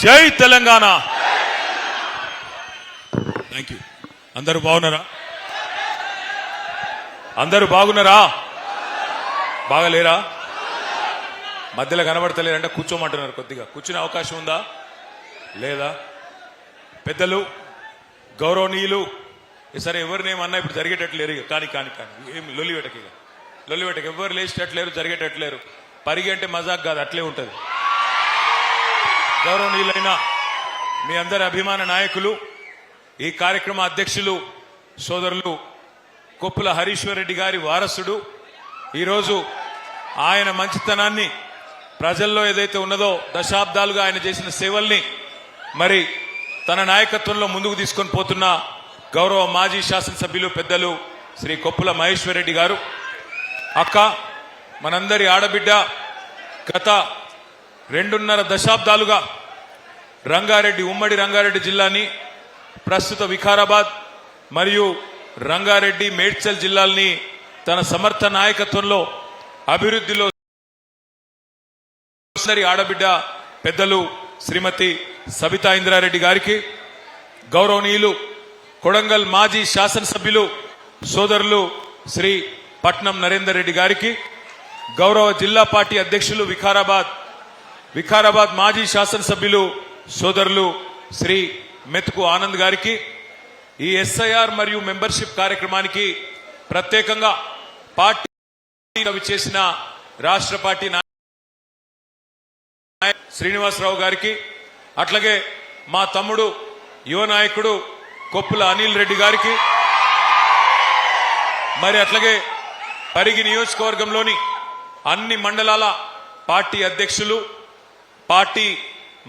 జై Telangana. Thank you. అందరూ బాగున్నారా? అందరూ బాగున్నారా? బాగలేరా? మధ్యలో కనబడతలేరంటే కూర్చోమంటున్నారు. కొద్దిగా కూర్చునే అవకాశం ఉందా లేదా? పెద్దలు, గౌరవనీయులు, సరే ఎవరినేమన్నా ఇప్పుడు జరిగేటట్లేరు. కానీ కానీ కానీ ఏం లొల్లివేటకి ఎవరు లేచేటట్లేరు, జరిగేటట్లేరు. పరిగి అంటే మజాక్ కాదు, అట్లే ఉంటుంది. గౌరవనీయులైన మీ అందరి అభిమాన నాయకులు, ఈ కార్యక్రమ అధ్యక్షులు సోదరులు కొప్పుల హరీశ్వర్ రెడ్డి గారి వారసుడు, ఈరోజు ఆయన మంచితనాన్ని ప్రజల్లో ఏదైతే ఉన్నదో దశాబ్దాలుగా ఆయన చేసిన సేవల్ని మరి తన నాయకత్వంలో ముందుకు తీసుకొని పోతున్న గౌరవ మాజీ శాసనసభ్యులు పెద్దలు శ్రీ కొప్పుల మహేశ్వర్ రెడ్డి గారు, అక్క మనందరి ఆడబిడ్డ, గత 2.5 దశాబ్దాలుగా రంగారెడ్డి, ఉమ్మడి రంగారెడ్డి జిల్లాని, ప్రస్తుత వికారాబాద్ మరియు రంగారెడ్డి, మేడ్చల్ జిల్లాల్ని తన సమర్థ నాయకత్వంలో అభివృద్ధిలో ఆడబిడ్డ పెద్దలు శ్రీమతి సబితా ఇంద్రారెడ్డి గారికి, గౌరవనీయులు కొడంగల్ మాజీ శాసనసభ్యులు సోదరులు శ్రీ పట్నం నరేందర్ రెడ్డి గారికి, గౌరవ జిల్లా పార్టీ అధ్యక్షులు వికారాబాద్ మాజీ శాసనసభ్యులు సోదరులు శ్రీ మెతుకు ఆనంద్ గారికి, ఈ ఎస్ఐఆర్ మరియు మెంబర్షిప్ కార్యక్రమానికి ప్రత్యేకంగా పార్టీ చేసిన రాష్ట్ర పార్టీ శ్రీనివాసరావు గారికి, అట్లాగే మా తమ్ముడు యువ నాయకుడు కొప్పుల అనిల్ రెడ్డి గారికి, మరి అట్లాగే పరిగి నియోజకవర్గంలోని అన్ని మండలాల పార్టీ అధ్యక్షులు, పార్టీ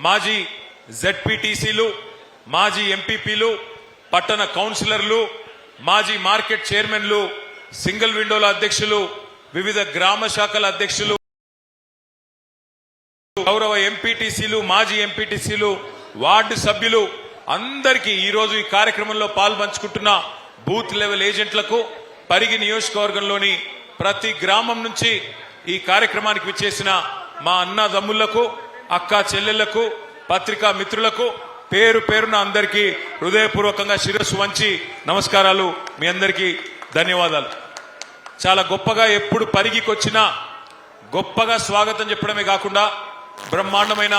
మాజీ జెడ్పీటీసీలు, మాజీ ఎంపీపీలు, పట్టణ కౌన్సిలర్లు, మాజీ మార్కెట్ చైర్మన్లు, సింగిల్ విండోల అధ్యక్షులు, వివిధ గ్రామ శాఖల అధ్యక్షులు, గౌరవ ఎంపీటీసీలు, మాజీ ఎంపీటీసీలు, వార్డు సభ్యులు అందరికీ ఈరోజు ఈ కార్యక్రమంలో పాల్పంచుకుంటున్న బూత్ లెవెల్ ఏజెంట్లకు, పరిగి నియోజకవర్గంలోని ప్రతి గ్రామం నుంచి ఈ కార్యక్రమానికి విచ్చేసిన మా అన్నదమ్ములకు, అక్క చెల్లెళ్లకు, పత్రికా మిత్రులకు పేరు పేరున అందరికీ హృదయపూర్వకంగా శిరస్సు వంచి నమస్కారాలు. మీ అందరికీ ధన్యవాదాలు. చాలా గొప్పగా ఎప్పుడు పరిగికి వచ్చినా గొప్పగా స్వాగతం చెప్పడమే కాకుండా బ్రహ్మాండమైన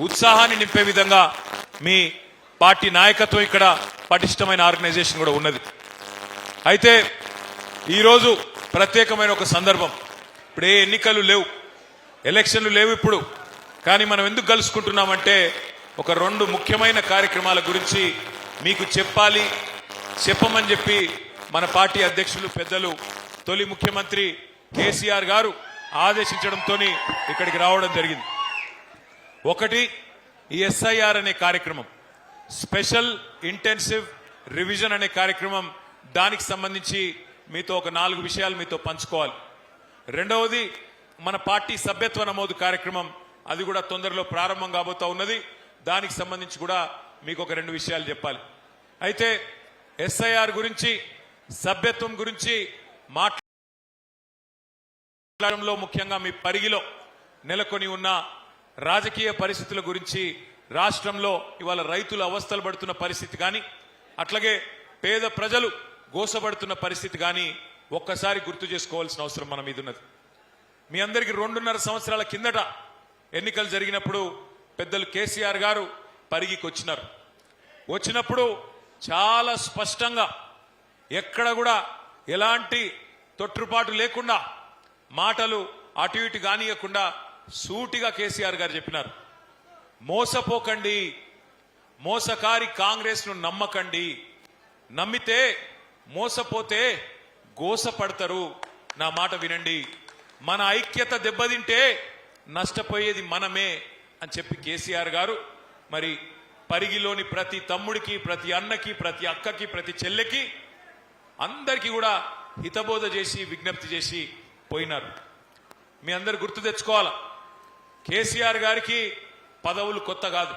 ఉత్సాహాన్ని నింపే విధంగా మీ పార్టీ నాయకత్వం ఇక్కడ పటిష్టమైన ఆర్గనైజేషన్ కూడా ఉన్నది. అయితే ఈరోజు ప్రత్యేకమైన ఒక సందర్భం. ఇప్పుడు ఏ ఎన్నికలు లేవు, ఎలక్షన్లు లేవు ఇప్పుడు. కానీ మనం ఎందుకు కలుసుకుంటున్నామంటే ఒక 2 ముఖ్యమైన కార్యక్రమాల గురించి మీకు చెప్పమని చెప్పి మన పార్టీ అధ్యక్షులు పెద్దలు తొలి ముఖ్యమంత్రి కేసీఆర్ గారు ఆదేశించడంతో ఇక్కడికి రావడం జరిగింది. ఒకటి, ఈ ఎస్ఐఆర్ అనే కార్యక్రమం, స్పెషల్ ఇంటెన్సివ్ రివిజన్ అనే కార్యక్రమం. దానికి సంబంధించి మీతో ఒక 4 విషయాలు మీతో పంచుకోవాలి. రెండవది, మన పార్టీ సభ్యత్వ నమోదు కార్యక్రమం, అది కూడా తొందరలో ప్రారంభం కాబోతా ఉన్నది. దానికి సంబంధించి కూడా మీకు ఒక 2 విషయాలు చెప్పాలి. అయితే ఎస్ఐఆర్ గురించి, సభ్యత్వం గురించి మాట్లాడడంలో ముఖ్యంగా మీ పరిగిలో నెలకొని ఉన్న రాజకీయ పరిస్థితుల గురించి, రాష్ట్రంలో ఇవాళ రైతులు అవస్థలు పడుతున్న పరిస్థితి కానీ, అట్లాగే పేద ప్రజలు గోసపడుతున్న పరిస్థితి కానీ ఒక్కసారి గుర్తు చేసుకోవాల్సిన అవసరం మన మీద ఉన్నది. మీ అందరికీ 2.5 సంవత్సరాల కిందట ఎన్నికలు జరిగినప్పుడు పెద్దలు కేసీఆర్ గారు పరిగికి వచ్చినప్పుడు చాలా స్పష్టంగా, ఎక్కడ కూడా ఎలాంటి తొట్టుపాటు లేకుండా, మాటలు అటు ఇటు కానియకుండా సూటిగా కేసీఆర్ గారు చెప్పినారు, మోసపోకండి, మోసకారి కాంగ్రెస్ ను నమ్మకండి, నమ్మితే మోసపోతే గోసపడతారు, నా మాట వినండి, మన ఐక్యత దెబ్బతింటే నష్టపోయేది మనమే అని చెప్పి కేసీఆర్ గారు మరి పరిగిలోని ప్రతి తమ్ముడికి, ప్రతి అన్నకి, ప్రతి అక్కకి, ప్రతి చెల్లెకి అందరికీ కూడా హితబోధ చేసి విజ్ఞప్తి చేసి పోయినారు. మీ అందరు గుర్తు తెచ్చుకోవాలా, కేసీఆర్ గారికి పదవులు కొత్త కాదు.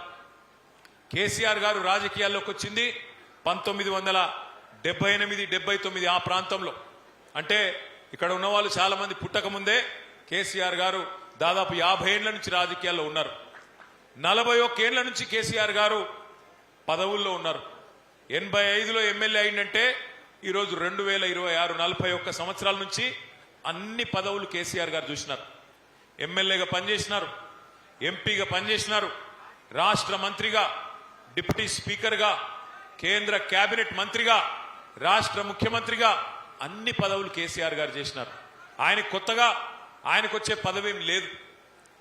కేసీఆర్ గారు రాజకీయాల్లోకి వచ్చింది 1978-79 ఆ ప్రాంతంలో. అంటే ఇక్కడ ఉన్న వాళ్ళు చాలా మంది పుట్టక ముందే కేసీఆర్ గారు దాదాపు 50 ఏళ్ల నుంచి రాజకీయాల్లో ఉన్నారు. 41 ఏళ్ల నుంచి కేసీఆర్ గారు పదవుల్లో ఉన్నారు. 85లో ఎమ్మెల్యే అయిందంటే ఈరోజు 2026 41 సంవత్సరాల నుంచి అన్ని పదవులు కేసీఆర్ గారు చూసినారు. ఎమ్మెల్యేగా పనిచేసినారు, ఎంపీగా పనిచేసినారు, రాష్ట్ర మంత్రిగా, డిప్యూటీ స్పీకర్గా, కేంద్ర కేబినెట్ మంత్రిగా, రాష్ట్ర ముఖ్యమంత్రిగా అన్ని పదవులు కేసీఆర్ గారు చేసినారు. ఆయనకు వచ్చే పదవేం లేదు.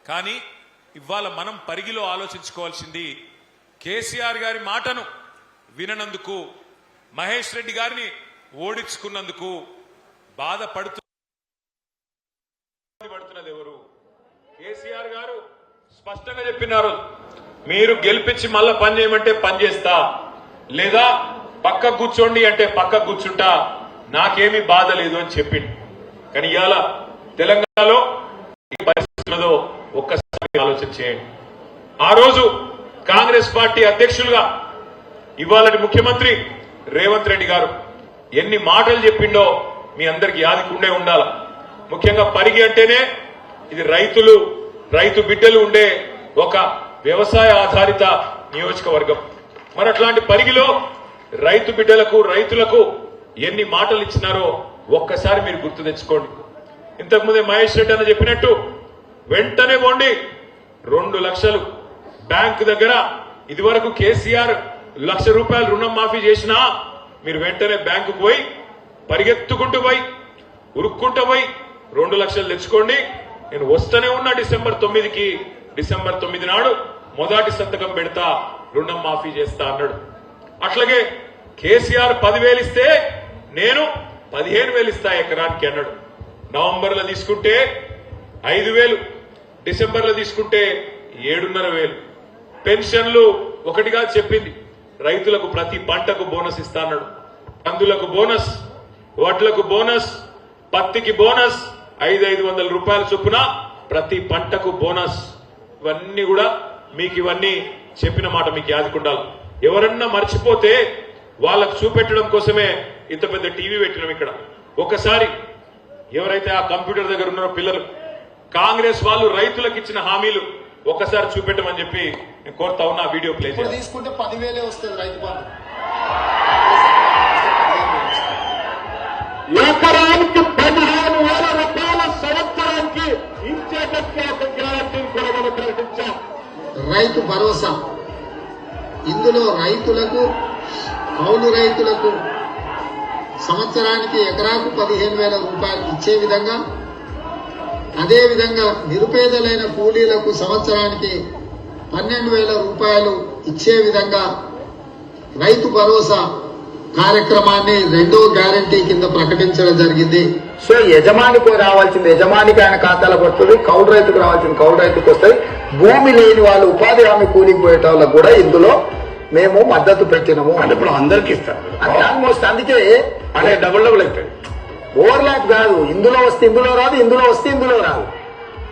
కానీ ఇవాళ మనం పరిగిలో ఆలోచించుకోవాల్సింది కేసీఆర్ గారి మాటను విననందుకు, మహేష్ రెడ్డి గారిని ఓడించుకున్నందుకు బాధపడుతున్నది ఎవరు? కేసీఆర్ గారు స్పష్టంగా చెప్పినారు, మీరు గెలిపించి మళ్ళా పని చేయమంటే పని చేస్తా, లేదా పక్క కూర్చోండి అంటే పక్క కూర్చుంటా, నాకేమీ బాధ లేదు అని చెప్పిండు. కానీ ఇవాళ తెలంగాణలో ఈ పరిస్థితుల్లో ఒక్కసారి ఆలోచన చేయండి. ఆ రోజు కాంగ్రెస్ పార్టీ అధ్యక్షులుగా ఇవాళటి ముఖ్యమంత్రి రేవంత్ రెడ్డి గారు ఎన్ని మాటలు చెప్పిండో మీ అందరికి యాదికుండే ఉండాల. ముఖ్యంగా పరిగి అంటేనే ఇది రైతు బిడ్డలు ఉండే ఒక వ్యవసాయ ఆధారిత నియోజకవర్గం. మరి అట్లాంటి పరిగిలో రైతు బిడ్డలకు, రైతులకు ఎన్ని మాటలు ఇచ్చినారో ఒక్కసారి మీరు గుర్తు తెచ్చుకోండి. ఇంతకుముందే మహేష్ రెడ్డి అని చెప్పినట్టు వెంటనే పోండి, 2 లక్షలు బ్యాంకు దగ్గర. ఇదివరకు కేసీఆర్ ₹1,00,000 రుణం మాఫీ చేసినా మీరు వెంటనే బ్యాంకుకు పోయి పరిగెత్తుకుంటూ పోయి ఉరుక్కుంటూ పోయి 2 లక్షలు తెచ్చుకోండి, నేను వస్తూనే ఉన్నా డిసెంబర్ 9 నాడు మొదటి సంతకం పెడతా, రుణం మాఫీ చేస్తా అన్నాడు. అట్లాగే కేసీఆర్ 10,000 ఇస్తే నేను 15,000 ఇస్తా ఎకరానికి అన్నాడు. నవంబర్లో తీసుకుంటే 5,000, డిసెంబర్లో తీసుకుంటే 7,500. పెన్షన్లు ఒకటిగా చెప్పింది, రైతులకు ప్రతి పంటకు బోనస్ ఇస్తా అన్నాడు. కందులకు బోనస్, వడ్లకు బోనస్, పత్తికి బోనస్, 500 రూపాయల చొప్పున ప్రతి పంటకు బోనస్. ఇవన్నీ కూడా మీకు ఇవన్నీ చెప్పిన మాట మీకు యాదకుండాలి. ఎవరన్నా మర్చిపోతే వాళ్ళకు చూపెట్టడం కోసమే ఇంత పెద్ద టీవీ పెట్టినాం ఇక్కడ. ఒకసారి ఎవరైతే ఆ కంప్యూటర్ దగ్గర ఉన్నారో పిల్లలు, కాంగ్రెస్ వాళ్ళు రైతులకు ఇచ్చిన హామీలు ఒకసారి చూపెట్టమని చెప్పి నేను కోరుతా ఉన్నా. వీడియో ప్లే చేసి తీసుకుంటే 10,000 వస్తుంది రైతు బంధు. ఎకరానికి 15,000 రూపాయల సంవత్సరానికి ఇచ్చేటట్టు ఒక గ్యారంటీని కూడా మనం ప్రకటించాం. రైతు భరోసా, ఇందులో రైతులకు, కౌలు రైతులకు సంవత్సరానికి ఎకరాకు 15,000 రూపాయలు ఇచ్చే విధంగా, అదేవిధంగా నిరుపేదలైన కూలీలకు సంవత్సరానికి 12,000 రూపాయలు ఇచ్చే విధంగా రైతు భరోసా కార్యక్రమాన్ని 2వ గ్యారంటీ కింద ప్రకటించడం జరిగింది. సో యజమానికి రావాల్సింది యజమానికి ఆయన ఖాతాలకు వస్తుంది, కౌలు రైతుకు రావాల్సింది కౌలు రైతుకు వస్తుంది. భూమి లేని వాళ్ళు, ఉపాధి హామీ కూలికి పోయేట వాళ్ళకు కూడా ఇందులో మేము మద్దతు పెట్టినాము. అంటే ఇప్పుడు అందరికి ఇస్తారు ఆల్మోస్ట్. అందుకే అంటే డబుల్ అవుతాయి. ఓవర్లాప్ కాదు, ఇందులో వస్తే ఇందులో రాదు, ఇందులో వస్తే ఇందులో రాదు.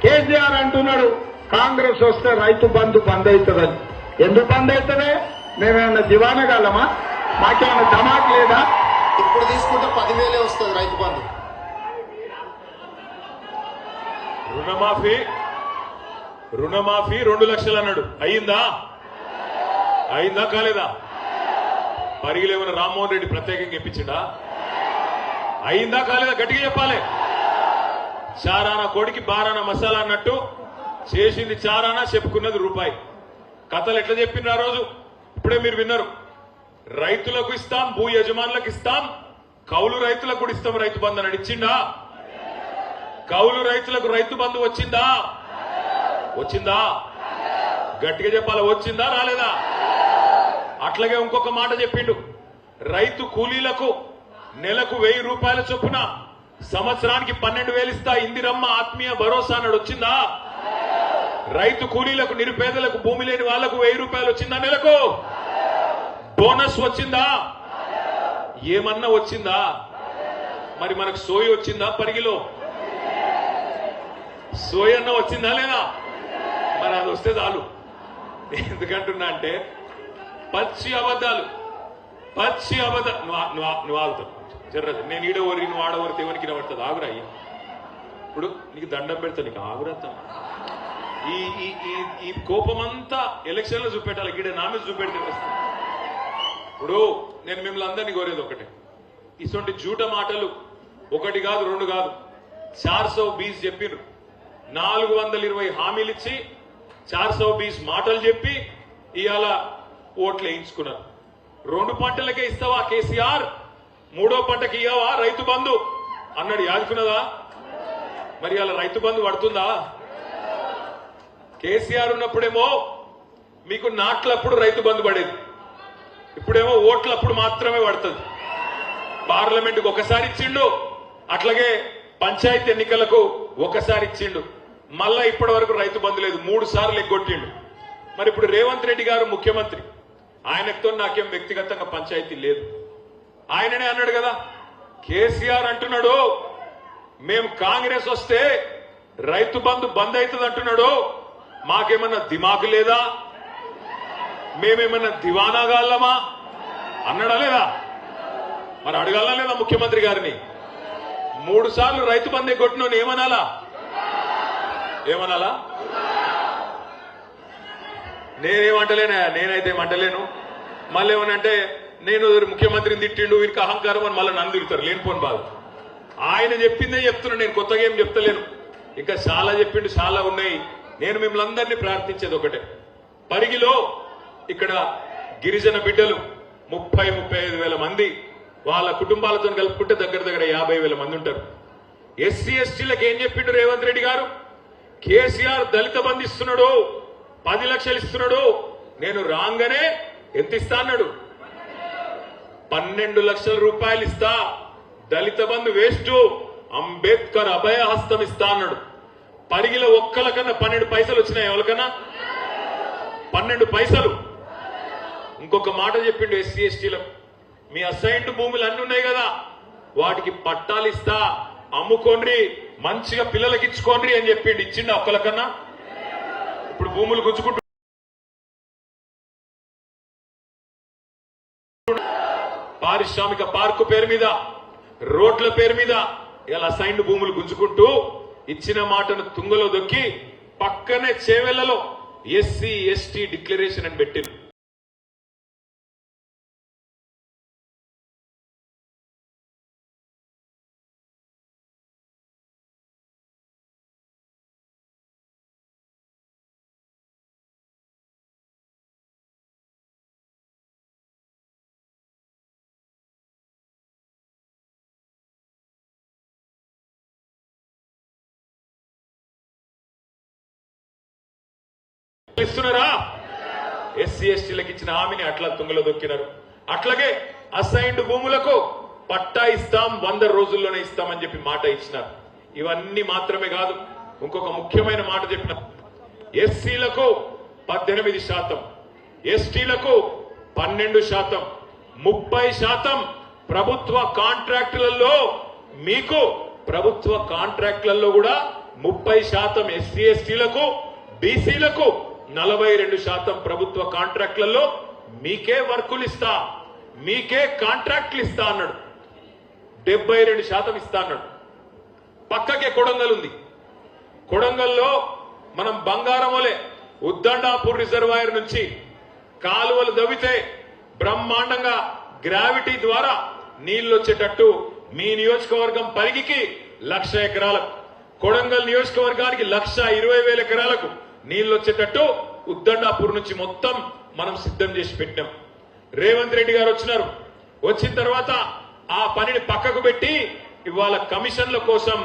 కేసీఆర్ అంటున్నాడు కాంగ్రెస్ వస్తే రైతు బంధు బంద్ అవుతుందని. ఎందుకు బంద్ అవుతుంది? మేమేమన్నా దివానగాలమా? మాకేమన్నా ధమాక్ లేదా? ఇప్పుడు తీసుకుంటే 10,000 వస్తుంది రైతు బంధు. రుణమాఫీ 2 లక్షలు అన్నాడు. అయిందా కాలేదా? పరిగిలో ఏమైనా రామ్మోహన్ రెడ్డి ప్రత్యేకంగా ఇప్పించిండా? అయిందా కాలేదా? గట్టిగా చెప్పాలి. చారానా కోడికి బారానా మసాలా అన్నట్టు చేసింది చారానా, చెప్పుకున్నది రూపాయి. కథలు ఎట్లా చెప్పిండ్రు ఆ రోజు? ఇప్పుడే మీరు విన్నారు. రైతులకు ఇస్తాం, భూ యజమానులకు ఇస్తాం, కౌలు రైతులకు కూడా ఇస్తాం రైతు బంధు అని ఇచ్చిండా? కౌలు రైతులకు రైతు బంధు వచ్చిందా? గట్టిగా చెప్పాలి. వచ్చిందా రాలేదా? అట్లాగే ఇంకొక మాట చెప్పిండు, రైతు కూలీలకు నెలకు 1,000 రూపాయల చొప్పున సంవత్సరానికి 12,000 ఇస్తా, ఇందిరమ్మ ఆత్మీయ భరోసా అన్నాడు. వచ్చిందా? రైతు కూలీలకు, నిరుపేదలకు, భూమి లేని వాళ్లకు 1,000 రూపాయలు వచ్చిందా? నెలకు బోనస్ వచ్చిందా? ఏమన్నా వచ్చిందా? మరి మనకు సోయి వచ్చిందా? పరిగిలో సోయి అన్న వచ్చిందా లేదా? మరి అది వస్తే చాలు. ఎందుకంటున్నా అంటే పచ్చి అబద్ధాలు. నువ్వు ఆగుతావు జర్రదు. నేను ఈడవరి, నువ్వు ఆడవరితే ఎవరికి పడుతుంది? ఆగురా అయ్యా, ఇప్పుడు నీకు దండం పెడతా, నీకు ఆగురత్తా. ఈ ఈ ఈ- ఈ కోపమంతా ఎలక్షన్లో చూపెట్టాలి. ఇక్కడ నా మీద చూపెడితే వస్తుంది. ఇప్పుడు నేను మిమ్మల్ని అందరినీ కోరేది ఒకటే, ఇటువంటి జూట మాటలు ఒకటి కాదు రెండు కాదు 420 చెప్పిరు, 420 హామీలు ఇచ్చి 420 మాటలు చెప్పి ఇవాళ ఓట్లు వేయించుకున్నారు. 2 పంటలకే ఇస్తావా కేసీఆర్, 3వ పంటకి ఇయ్యావా రైతు బంధు అన్నాడు. యాదుకున్నదా? మరి అలా రైతు బంధు పడుతుందా? కేసీఆర్ ఉన్నప్పుడేమో మీకు నాట్లప్పుడు రైతు బంధు పడేది, ఇప్పుడేమో ఓట్లప్పుడు మాత్రమే పడుతుంది. పార్లమెంటుకు ఒకసారి ఇచ్చిండు, అట్లాగే పంచాయతీ ఎన్నికలకు ఒకసారి ఇచ్చిండు. మళ్ళా ఇప్పటి వరకు రైతు బంధు లేదు, 3 సార్లు ఎగ్గొట్టిండు. మరి ఇప్పుడు రేవంత్ రెడ్డి గారు ముఖ్యమంత్రి, ఆయనతో నాకేం వ్యక్తిగతంగా పంచాయతీ లేదు. ఆయననే అన్నాడు కదా, కేసీఆర్ అంటున్నాడు మేము కాంగ్రెస్ వస్తే రైతు బంధు బంద్ అవుతుంది అంటున్నాడు, మాకేమన్నా దిమాకు లేదా, మేమేమన్నా దివానాగాళ్ళమా అన్నాడా లేదా? మరి అడగాలా లేదా ముఖ్యమంత్రి గారిని? 3 సార్లు రైతు బంధు కొట్టిన ఏమనాలా? ఏమనాలా? నేనేమంటలేనా? నేనైతే ఏమంటలేను. మళ్ళీ ఏమనంటే నేను ముఖ్యమంత్రిని తిట్టిండు, వీరికి అహంకారం అని మళ్ళీ నన్ను తిరుగుతారు. లేనిపోని బాధ. ఆయన చెప్పిందే చెప్తున్నా, నేను కొత్తగా ఏం చెప్తలేను. ఇంకా చాలా చెప్పిండు, చాలా ఉన్నాయి. నేను మిమ్మల్ని అందరినీ ప్రార్థించేది ఒకటే, పరిగిలో ఇక్కడ గిరిజన బిడ్డలు 30-35 వేల మంది, వాళ్ళ కుటుంబాలతో కలుపుకుంటే దగ్గర 50 వేల మంది ఉంటారు. ఎస్సీ ఎస్టీలకు ఏం చెప్పిండు రేవంత్ రెడ్డి గారు? కేసీఆర్ దళిత బంధు ఇస్తున్నాడు, 10 లక్షలు ఇస్తున్నాడు. నేను రాగానే ఎంత ఇస్తా అన్నాడు? 12 లక్షల రూపాయలు ఇస్తా. దళిత బంధు వేస్ట్, అంబేద్కర్ అభయ హస్తం ఇస్తా అన్నాడు. పరిగిలో ఒక్కలకన్నా 12 పైసలు వచ్చినాయి. ఎవరికన్నా 12 పైసలు. ఇంకొక మాట చెప్పిండు ఎస్సీ ఎస్టీలకు, మీ అసైన్డ్ భూములు అన్ని ఉన్నాయి కదా, వాటికి పట్టాలు ఇస్తా, అమ్ముకోండి, మంచిగా పిల్లలకి ఇచ్చుకోండి అని చెప్పిండు. ఇచ్చిండు ఒక్కలకన్నా? ఇప్పుడు భూములు గుంజుకుంటూ పారిశ్రామిక పార్కు పేరు మీద, రోడ్ల పేరు మీద ఇలా అసైన్డ్ భూములు గుంజుకుంటూ ఇచ్చిన మాటను తుంగలో దొక్కి పక్కనే చేవెళ్లలో ఎస్సీ ఎస్టీ డిక్లరేషన్ అని పెట్టింది. ఇస్తున్నారా? ఎస్సీ ఎస్టీలకు ఇచ్చిన హామీని అట్లా తుంగలో దొక్కినారు. అట్లాగే అసైన్డ్ భూములకు పట్టా ఇస్తాం, 100 రోజుల్లోనే ఇస్తామని చెప్పి మాట ఇచ్చినారు. ఇవన్నీ మాత్రమే కాదు, ఇంకొక ముఖ్యమైన మాట చెప్పిన, ఎస్సీలకు 18%, ఎస్టీలకు 12%, 30% ప్రభుత్వ కాంట్రాక్టులలో, మీకు ప్రభుత్వ కాంట్రాక్టులలో కూడా 30% ఎస్సీ ఎస్టీలకు, బీసీలకు 42% ప్రభుత్వ కాంట్రాక్టులలో మీకే వర్కులు ఇస్తా, మీకే కాంట్రాక్టులు ఇస్తా అన్నాడు. 72% ఇస్తా అన్నాడు. పక్కకే కొడంగల్ ఉంది. కొడంగల్లో మనం బంగారమోలే ఉద్దండాపూర్ రిజర్వాయర్ నుంచి కాలువలు దవ్వితే బ్రహ్మాండంగా గ్రావిటీ ద్వారా నీళ్లు వచ్చేటట్టు మీ నియోజకవర్గం పరిగికి 1,00,000 ఎకరాలకు, కొడంగల్ నియోజకవర్గానికి 1,20,000 ఎకరాలకు నీళ్లు వచ్చేటట్టు ఉద్దండాపూర్ నుంచి మొత్తం మనం సిద్ధం చేసి పెట్టినాం. రేవంత్ రెడ్డి గారు వచ్చినారు. వచ్చిన తర్వాత ఆ పనిని పక్కకు పెట్టి ఇవాళ కమిషన్ల కోసం,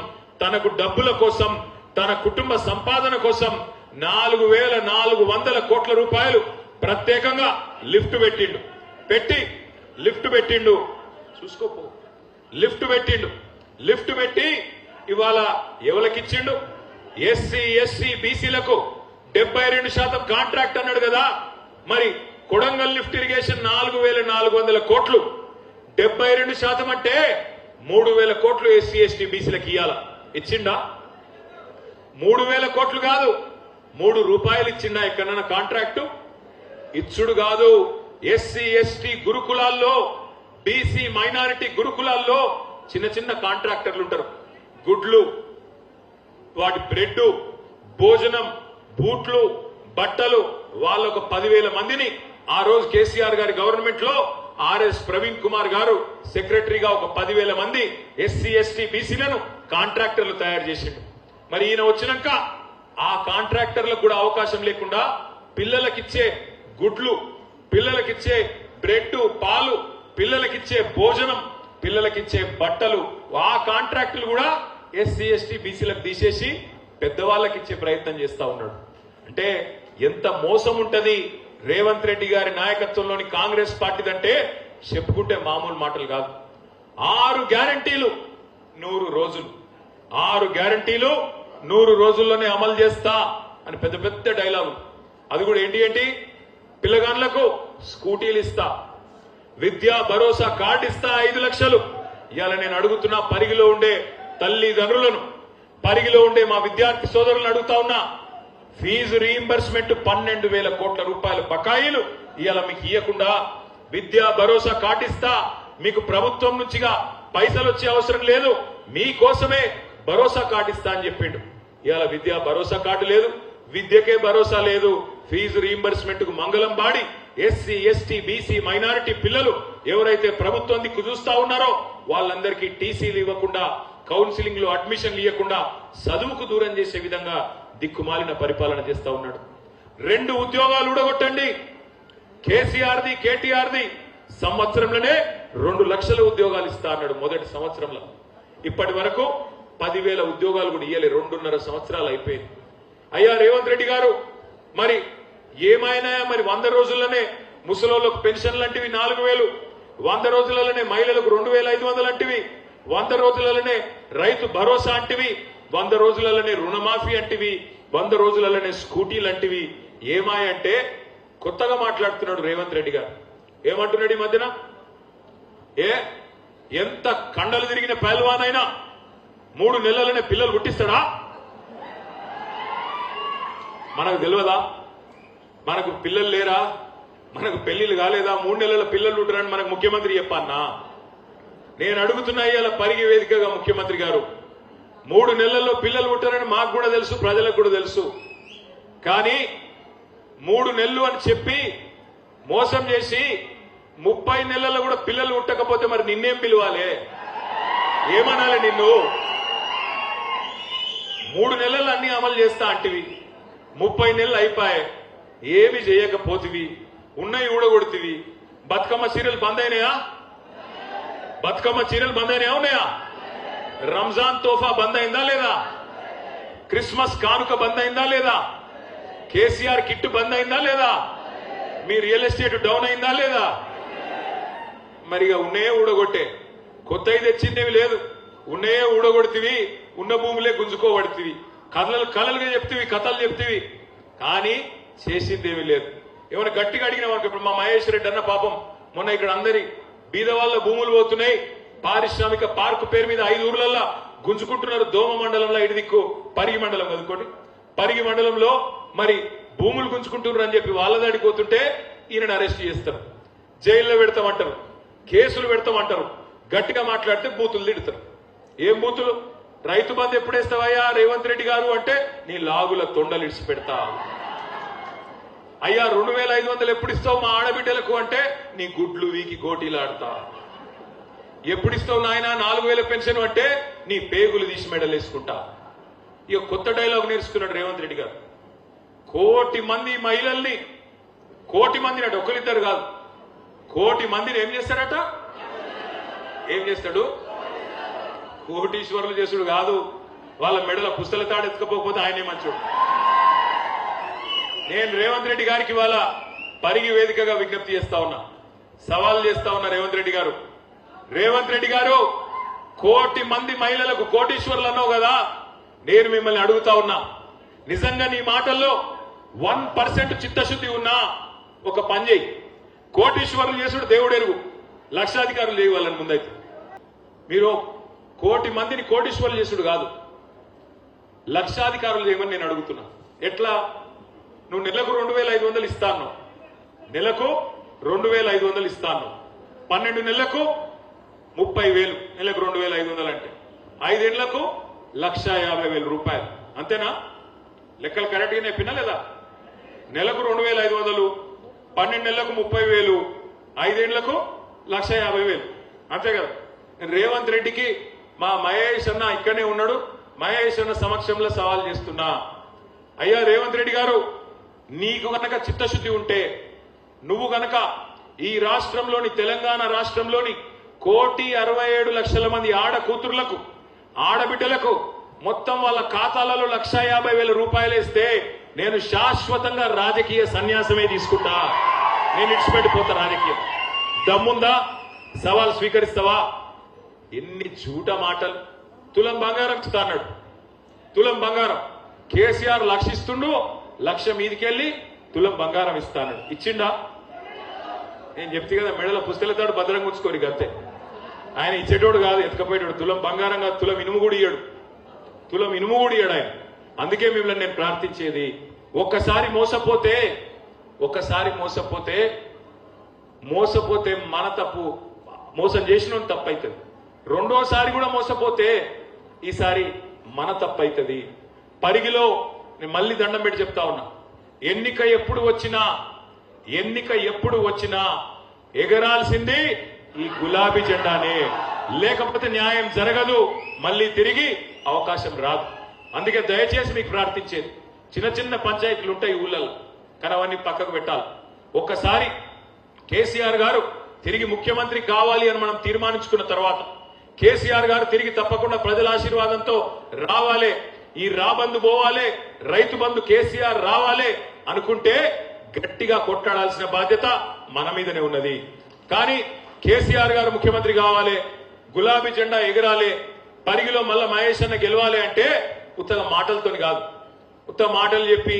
తనకు డబ్బుల కోసం, తన కుటుంబ సంపాదన కోసం 4,400 కోట్ల రూపాయలు ప్రత్యేకంగా లిఫ్ట్ పెట్టిండు. చూసుకోపో, లిఫ్ట్ పెట్టి ఇవాళ ఎవరికిచ్చిండు? ఎస్సీ ఎస్సీ బీసీలకు 72% కాంట్రాక్ట్ అన్నాడు కదా. మరి కొడంగల్ లిఫ్ట్ ఇరిగేషన్ 4,400 కోట్లు, 72% అంటే 3,000 కోట్లు ఎస్సీ ఎస్టీ బీసీలకు ఇయ్యాల. ఇచ్చిండా? 3,000 కోట్లు కాదు, 3 రూపాయలు ఇచ్చిండా ఎక్కడన్నా కాంట్రాక్టు? ఇచ్చుడు కాదు. ఎస్సీ ఎస్టీ గురుకులాల్లో, బీసీ మైనారిటీ గురుకులాల్లో చిన్న చిన్న కాంట్రాక్టర్లు ఉంటారు. గుడ్లు, వాటి బ్రెడ్, భోజనం, బూట్లు బట్టలు వాళ్ళొక 10,000 మందిని ఆ రోజు కేసీఆర్ గారి గవర్నమెంట్ లో ఆర్ఎస్ ప్రవీణ్ కుమార్ గారు సెక్రటరీగా ఒక 10,000 మంది ఎస్సీ ఎస్టీ బీసీలను కాంట్రాక్టర్లు తయారు చేసిండు. మరి ఈయన వచ్చినాక ఆ కాంట్రాక్టర్లకు కూడా అవకాశం లేకుండా పిల్లలకిచ్చే గుడ్లు, పిల్లలకిచ్చే బ్రెడ్ పాలు, పిల్లలకిచ్చే భోజనం, పిల్లలకిచ్చే బట్టలు, ఆ కాంట్రాక్టులు కూడా ఎస్సీ ఎస్టీ బీసీలకు తీసేసి పెద్దవాళ్ళకి ఇచ్చే ప్రయత్నం చేస్తా ఉన్నాడు. అంటే ఎంత మోసం ఉంటది రేవంత్ రెడ్డి గారి నాయకత్వంలోని కాంగ్రెస్ పార్టీదంటే చెప్పుకుంటే మామూలు మాటలు కాదు. 6 గ్యారంటీలు 100 రోజులు, 6 గ్యారంటీలు 100 రోజుల్లోనే అమలు చేస్తా అని పెద్ద పెద్ద డైలాగు. అది కూడా ఏంటి పిల్లగాండ్లకు స్కూటీలు ఇస్తా, విద్యా భరోసా కార్డు ఇస్తా 5 లక్షలు. ఇవాళ నేను అడుగుతున్నా పరిగిలో ఉండే తల్లిదండ్రులను, పరిగిలో ఉండే మా విద్యార్థి సోదరులను అడుగుతా ఉన్నా, ఫీజు రీయింబర్స్మెంట్ 12,000 కోట్ల రూపాయల బకాయిలు ఇవాళ మీకు ఇవ్వకుండా విద్యా భరోసా కార్డు ఇస్తా, మీకు ప్రభుత్వం నుంచిగా పైసలు వచ్చే అవసరం లేదు, మీకోసమే భరోసా కార్డు ఇస్తా అని చెప్పిండు. ఇవాళ విద్యా భరోసా కార్డు లేదు, విద్యకే భరోసా లేదు. ఫీజు రీయింబర్స్మెంట్ కు మంగళం body SC ST BC minority పిల్లలు ఎవరైతే ప్రభుత్వం దిక్కు చూస్తా ఉన్నారో వాళ్ళందరికీ టీసీలు ఇవ్వకుండా, కౌన్సిలింగ్ లో అడ్మిషన్లు ఇవ్వకుండా చదువుకు దూరం చేసే విధంగా దిక్కుమాలిన పరిపాలన చేస్తా ఉన్నాడు. 2 ఉద్యోగాలు ఊడగొట్టండి. కేసీఆర్ది కేటీఆర్ది సంవత్సరంలోనే 2 లక్షల ఉద్యోగాలు ఇస్తా అన్నాడు మొదటి సంవత్సరంలో. ఇప్పటి వరకు 10,000 ఉద్యోగాలు కూడా ఇయ్యలే. 2.5 సంవత్సరాలు అయిపోయింది. అయ్యా రేవంత్ రెడ్డి గారు, మరి ఏమైనా మరి 100 రోజుల్లోనే ముసలోళ్ళకు పెన్షన్లు అంటివి 4,000, 100 రోజులలోనే మహిళలకు 2,500 అంటివి, 100 రోజులలోనే రైతు భరోసా అంటివి, 100 రోజులలోనే రుణమాఫీ అంటివి, 100 రోజులలోనే స్కూటీలు అంటివి. ఏమాయంటే కొత్తగా మాట్లాడుతున్నాడు రేవంత్ రెడ్డి గారు. ఏమంటున్నాడు ఈ మధ్యన? ఎంత కండలు తిరిగిన పహల్వానైనా 3 నెలలనే పిల్లలు పుట్టిస్తాడా? మనకు తెలియదా? మనకు పిల్లలు లేరా? మనకు పెళ్లిళ్ళు కాలేదా? 3 నెలల పిల్లలు ఉంటారని మనకు ముఖ్యమంత్రి చెప్పన్నా? నేను అడుగుతున్నా ఇవాళ పరిగి వేదికగా ముఖ్యమంత్రి గారు, 3 నెలల్లో పిల్లలు పుట్టారని మాకు కూడా తెలుసు, ప్రజలకు కూడా తెలుసు. కానీ 3 నెలలు అని చెప్పి మోసం చేసి 30 నెలల్లో కూడా పిల్లలు పుట్టకపోతే మరి నిన్నేం పిలవాలి? ఏమనాలి నిన్ను? 3 నెలలు అన్ని అమలు చేస్తా అంటివి, 30 నెలలు అయిపోయాయి, ఏమి చేయకపోతివి, ఉన్నాయి ఊడగొడుతీవి. బతుకమ్మ చీరలు బంద్ అయినాయా? బతుకమ్మ చీరలు బంద్ అయినాయా? ఉన్నాయా? రంజాన్ తోఫా బంద్ అయిందా లేదా? క్రిస్మస్ కానుక బంద్ అయిందా లేదా? కేసీఆర్ కిట్ బంద్ అయిందా లేదా? మీ రియల్ ఎస్టేట్ డౌన్ అయిందా లేదా? మరిగా ఉన్నాయే ఊడగొట్టే, కొత్తవి తెచ్చిందేవి లేదు. ఉన్నాయే ఊడగొడుతీవి, ఉన్న భూములే గుంజుకోబడుతీవి, కలలుగా చెప్తీవి, కథలు చెప్తీవి, కానీ చేసిందేమీ లేదు. ఏమైనా గట్టిగా అడిగిన వరకు ఇప్పుడు మా మహేష్ రెడ్డి అన్న పాపం మొన్న ఇక్కడ అందరి బీద వాళ్ళ భూములు పోతున్నాయి, పారిశ్రామిక పార్కు పేరు మీద 5 ఊర్లల్లో గుంజుకుంటున్నారు. దోమ మండలంలో ఇటు దిక్కు పరిగి మండలం కదుకోండి, పరిగి మండలంలో మరి భూములు గుంజుకుంటున్నారు అని చెప్పి వాళ్ళ దాడికి పోతుంటే ఈయనను అరెస్ట్ చేస్తారు, జైల్లో పెడతామంటారు, కేసులు పెడతామంటారు. గట్టిగా మాట్లాడితే బూతులు తిడతారు. ఏం బూతులు? రైతు బంధు ఎప్పుడేస్తావయ్యా రేవంత్ రెడ్డి గారు అంటే నీ లాగుల తొండలు ఇడిచి పెడతా. అయ్యా 2,500 ఎప్పుడు ఇస్తావు మా ఆడబిడ్డలకు అంటే నీ గుడ్లు వీకి గోటీలాడతా. ఎప్పుడు ఇస్తావు నాయన 4,000 పెన్షన్ అంటే నీ పేగులు తీసి మెడలేసుకుంటా. ఇక కొత్త డైలాగ్ నేర్చుకున్నాడు రేవంత్ రెడ్డి గారు. 1,000,000 మంది మహిళల్ని, 1,000,000 మందిని అటు ఒకరిద్దరు కాదు, 1,000,000 మందిని ఏం చేస్తాడట? ఏం చేస్తాడు? కోటీశ్వరులు చేసుడు కాదు, వాళ్ళ మెడల పుస్తల తాడు ఎత్తుకపోతే ఆయనే మంచోడు. నేను రేవంత్ రెడ్డి గారికి వాళ్ళ పరిగి వేదికగా విజ్ఞప్తి చేస్తా ఉన్నా, సవాల్ చేస్తా ఉన్నా. రేవంత్ రెడ్డి గారు, రేవంత్ రెడ్డి గారు 1,000,000 మంది మహిళలకు కోటీశ్వరులు అన్నావు కదా, నేను మిమ్మల్ని అడుగుతా ఉన్నా, నిజంగా నీ మాటల్లో 1% చిత్తశుద్ధి ఉన్నా ఒక పని చేయి. కోటీశ్వరులు చేసుడు దేవుడెరుగు, లక్షాధికారులు చేయవాలని ముందైతే మీరు 1,000,000 మందిని కోటీశ్వరులు చేసుడు కాదు, లక్షాధికారులు చేయమని నేను అడుగుతున్నా. ఎట్లా? నువ్వు నెలకు 2,500 ఇస్తాను, నెలకు 2,500 ఇస్తాను, 12 నెలలకు 30,000, నెలకు 2,500 అంటే 5 ఏళ్లకు 1,50,000 రూపాయలు, అంతేనా? లెక్కలు కరెక్ట్గానే చెప్పినా లేదా? నెలకు 2,500, 12 నెలలకు 30,000, 5 ఏళ్లకు 1,50,000, అంతే కదా. నేను రేవంత్ రెడ్డికి మా మహేష్ అన్న ఇక్కడనే ఉన్నాడు, మహేష్ అన్న సమక్షంలో సవాల్ చేస్తున్నా. అయ్యా రేవంత్ రెడ్డి గారు, నీకు గనక చిత్తశుద్ధి ఉంటే నువ్వు గనక ఈ రాష్ట్రంలోని తెలంగాణ రాష్ట్రంలోని 1,67,00,000 మంది ఆడ కూతుర్లకు ఆడబిడ్డలకు మొత్తం వాళ్ళ ఖాతాలలో 1,50,000 రూపాయలు వేస్తే నేను శాశ్వతంగా రాజకీయ సన్యాసమే తీసుకుంటా, నేను ఇడిచిపెట్టిపోతా రాజకీయం. దమ్ముందా? సవాల్ స్వీకరిస్తావా? ఎన్ని జూట మాటలు. తులం బంగారం ఇస్తా అన్నాడు, తులం బంగారం. కేసీఆర్ 1,00,000 ఇస్తుండు, 1,00,000 మీదికెళ్ళి తులం బంగారం ఇస్తాడు. ఇచ్చిండా? నేను చెప్తే కదా, మెడలో పుస్తలతాడు భద్రంగా ఉంచుకోరు అంతే. ఆయన ఇచ్చేటోడు కాదు, ఎత్తుకపోయేటోడు. తులం బంగారం కాదు, తులం ఇనుము కూడా ఇయ్యాడు, తులం ఇనుము కూడా ఇయ్యాడు ఆయన. అందుకే మిమ్మల్ని నేను ప్రార్థించేది, ఒక్కసారి మోసపోతే మన తప్పు, మోసం చేసిన తప్పు అవుతుంది. రెండోసారి కూడా మోసపోతే ఈసారి మన తప్పు అవుతుంది. పరిగిలో నేను మళ్ళీ దండం పెట్టి చెప్తా ఉన్నా, ఎన్నిక ఎప్పుడు వచ్చినా ఎగరాల్సింది ఈ గులాబీ జెండానే, లేకపోతే న్యాయం జరగదు, మళ్ళీ తిరిగి అవకాశం రాదు. అందుకే దయచేసి మీకు ప్రార్థించేది, చిన్న చిన్న పంచాయతీలు ఉంటాయి ఊళ్ళలో, కానీ అవన్నీ పక్కకు పెట్టాలి. ఒక్కసారి కేసీఆర్ గారు తిరిగి ముఖ్యమంత్రి కావాలి అని మనం తీర్మానించుకున్న తర్వాత, కేసీఆర్ గారు తిరిగి తప్పకుండా ప్రజల ఆశీర్వాదంతో రావాలే, ఈ రాబందు పోవాలే, రైతు బంధు కేసీఆర్ రావాలే అనుకుంటే గట్టిగా కొట్లాడాల్సిన బాధ్యత మన మీదనే ఉన్నది. కానీ కేసీఆర్ గారు ముఖ్యమంత్రి కావాలి, గులాబీ జెండా ఎగరాలి, పరిగిలో మళ్ళా మహేష్ అన్న గెలవాలి అంటే ఉత్తగా మాటలతోని కాదు, ఉత్తగ మాటలు చెప్పి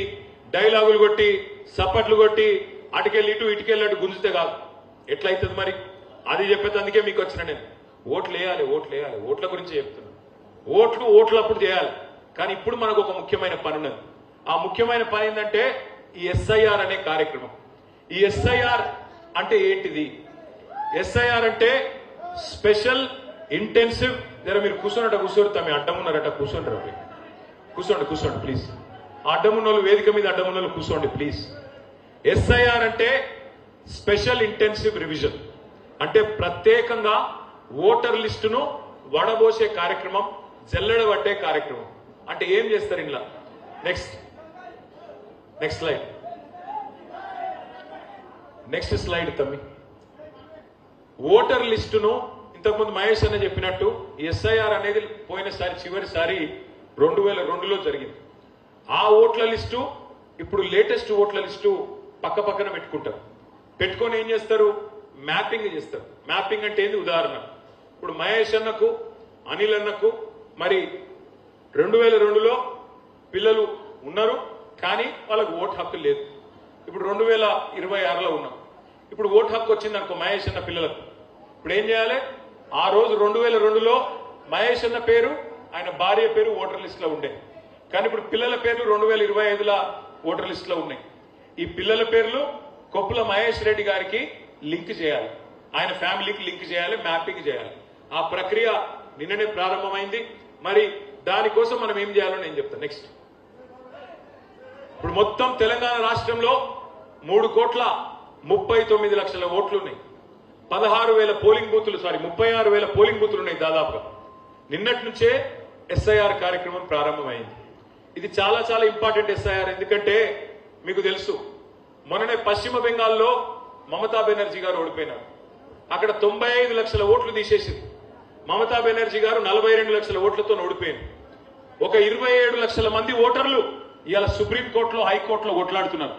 డైలాగులు కొట్టి సప్పట్లు కొట్టి అటుకెళ్ళి ఇటుకెళ్ళి గుంజితే కాదు. ఎట్లయితుంది మరి? అది చెప్పేందుకే మీకు వచ్చిన నేను. ఓట్లు వేయాలి, ఓట్ల గురించి చెప్తున్నా. ఓట్లప్పుడు చేయాలి, కానీ ఇప్పుడు మనకు ఒక ముఖ్యమైన పని ఉన్నది. ఆ ముఖ్యమైన పని ఏంటంటే ఈ ఎస్ఐఆర్ అనే కార్యక్రమం. ఈ ఎస్ఐఆర్ అంటే ఏంటిది? ఎస్ఐఆర్ అంటే స్పెషల్ ఇంటెన్సివ్. మీరు కూర్చోరు, మీ అడ్డం ఉన్నారట, కూర్చోండి ప్లీజ్. అడ్డమున్నోళ్ళు వేదిక మీద అడ్డమున్నోళ్ళు కూర్చోండి ప్లీజ్. ఎస్ఐఆర్ అంటే స్పెషల్ ఇంటెన్సివ్ రివిజన్, అంటే ప్రత్యేకంగా ఓటర్ లిస్టును వడబోసే కార్యక్రమం, జల్లెడబట్టే కార్యక్రమం. అంటే ఏం చేస్తారు ఇంట్లో? నెక్స్ట్ స్లైడ్ తమ్మి. ఓటర్ లిస్టును ఇంతకుముందు మహేష్ అన్న చెప్పినట్టు ఎస్ఐఆర్ అనేది పోయినసారి చివరిసారి 2002లో జరిగింది. ఆ ఓట్ల లిస్టు ఇప్పుడు లేటెస్ట్ ఓట్ల లిస్టు పక్కన పెట్టుకొని ఏం చేస్తారు? మ్యాపింగ్ చేస్తారు. మ్యాపింగ్ అంటే ఏంది? ఉదాహరణ, ఇప్పుడు మహేష్ అన్నకు, అనిల్ అన్నకు మరి 2002లో పిల్లలు ఉన్నారు, కానీ వాళ్ళకు ఓటు హక్కు లేదు. ఇప్పుడు 2026లో ఉన్నాం. ఇప్పుడు ఓటు హక్కు వచ్చింది అనుకో మహేష్ అన్న పిల్లలకు. ఇప్పుడు ఏం చేయాలి? ఆ రోజు 2002లో మహేష్ అన్న పేరు, ఆయన భార్య పేరు ఓటర్ లిస్ట్ లో ఉండే, కానీ ఇప్పుడు పిల్లల పేర్లు 2025లో ఓటర్ లిస్ట్ లో ఉన్నాయి. ఈ పిల్లల పేర్లు కొప్పుల మహేష్ రెడ్డి గారికి లింక్ చేయాలి, ఆయన ఫ్యామిలీకి లింక్ చేయాలి, మ్యాపింగ్ చేయాలి. ఆ ప్రక్రియ నిన్ననే ప్రారంభమైంది. మరి దానికోసం మనం ఏం చేయాలో నేను చెప్తాను. నెక్స్ట్, ఇప్పుడు మొత్తం తెలంగాణ రాష్ట్రంలో 3,39,00,000 ఓట్లు ఉన్నాయి. 36,000 పోలింగ్ బూతులు 36,000 పోలింగ్ బూతులు ఉన్నాయి దాదాపుగా. నిన్నటి నుంచే ఎస్ఐఆర్ కార్యక్రమం ప్రారంభమైంది. ఇది చాలా చాలా ఇంపార్టెంట్ ఎస్ఐఆర్. ఎందుకంటే మీకు తెలుసు, మొన్ననే పశ్చిమ బెంగాల్లో మమతా బెనర్జీ గారు ఓడిపోయినారు. అక్కడ 95 లక్షల ఓట్లు తీసేసింది. మమతా బెనర్జీ గారు 42 లక్షల ఓట్లతో ఓడిపోయింది. ఒక 27 లక్షల మంది ఓటర్లు ఇవాళ సుప్రీంకోర్టులో, హైకోర్టులో కొట్లాడుతున్నారు.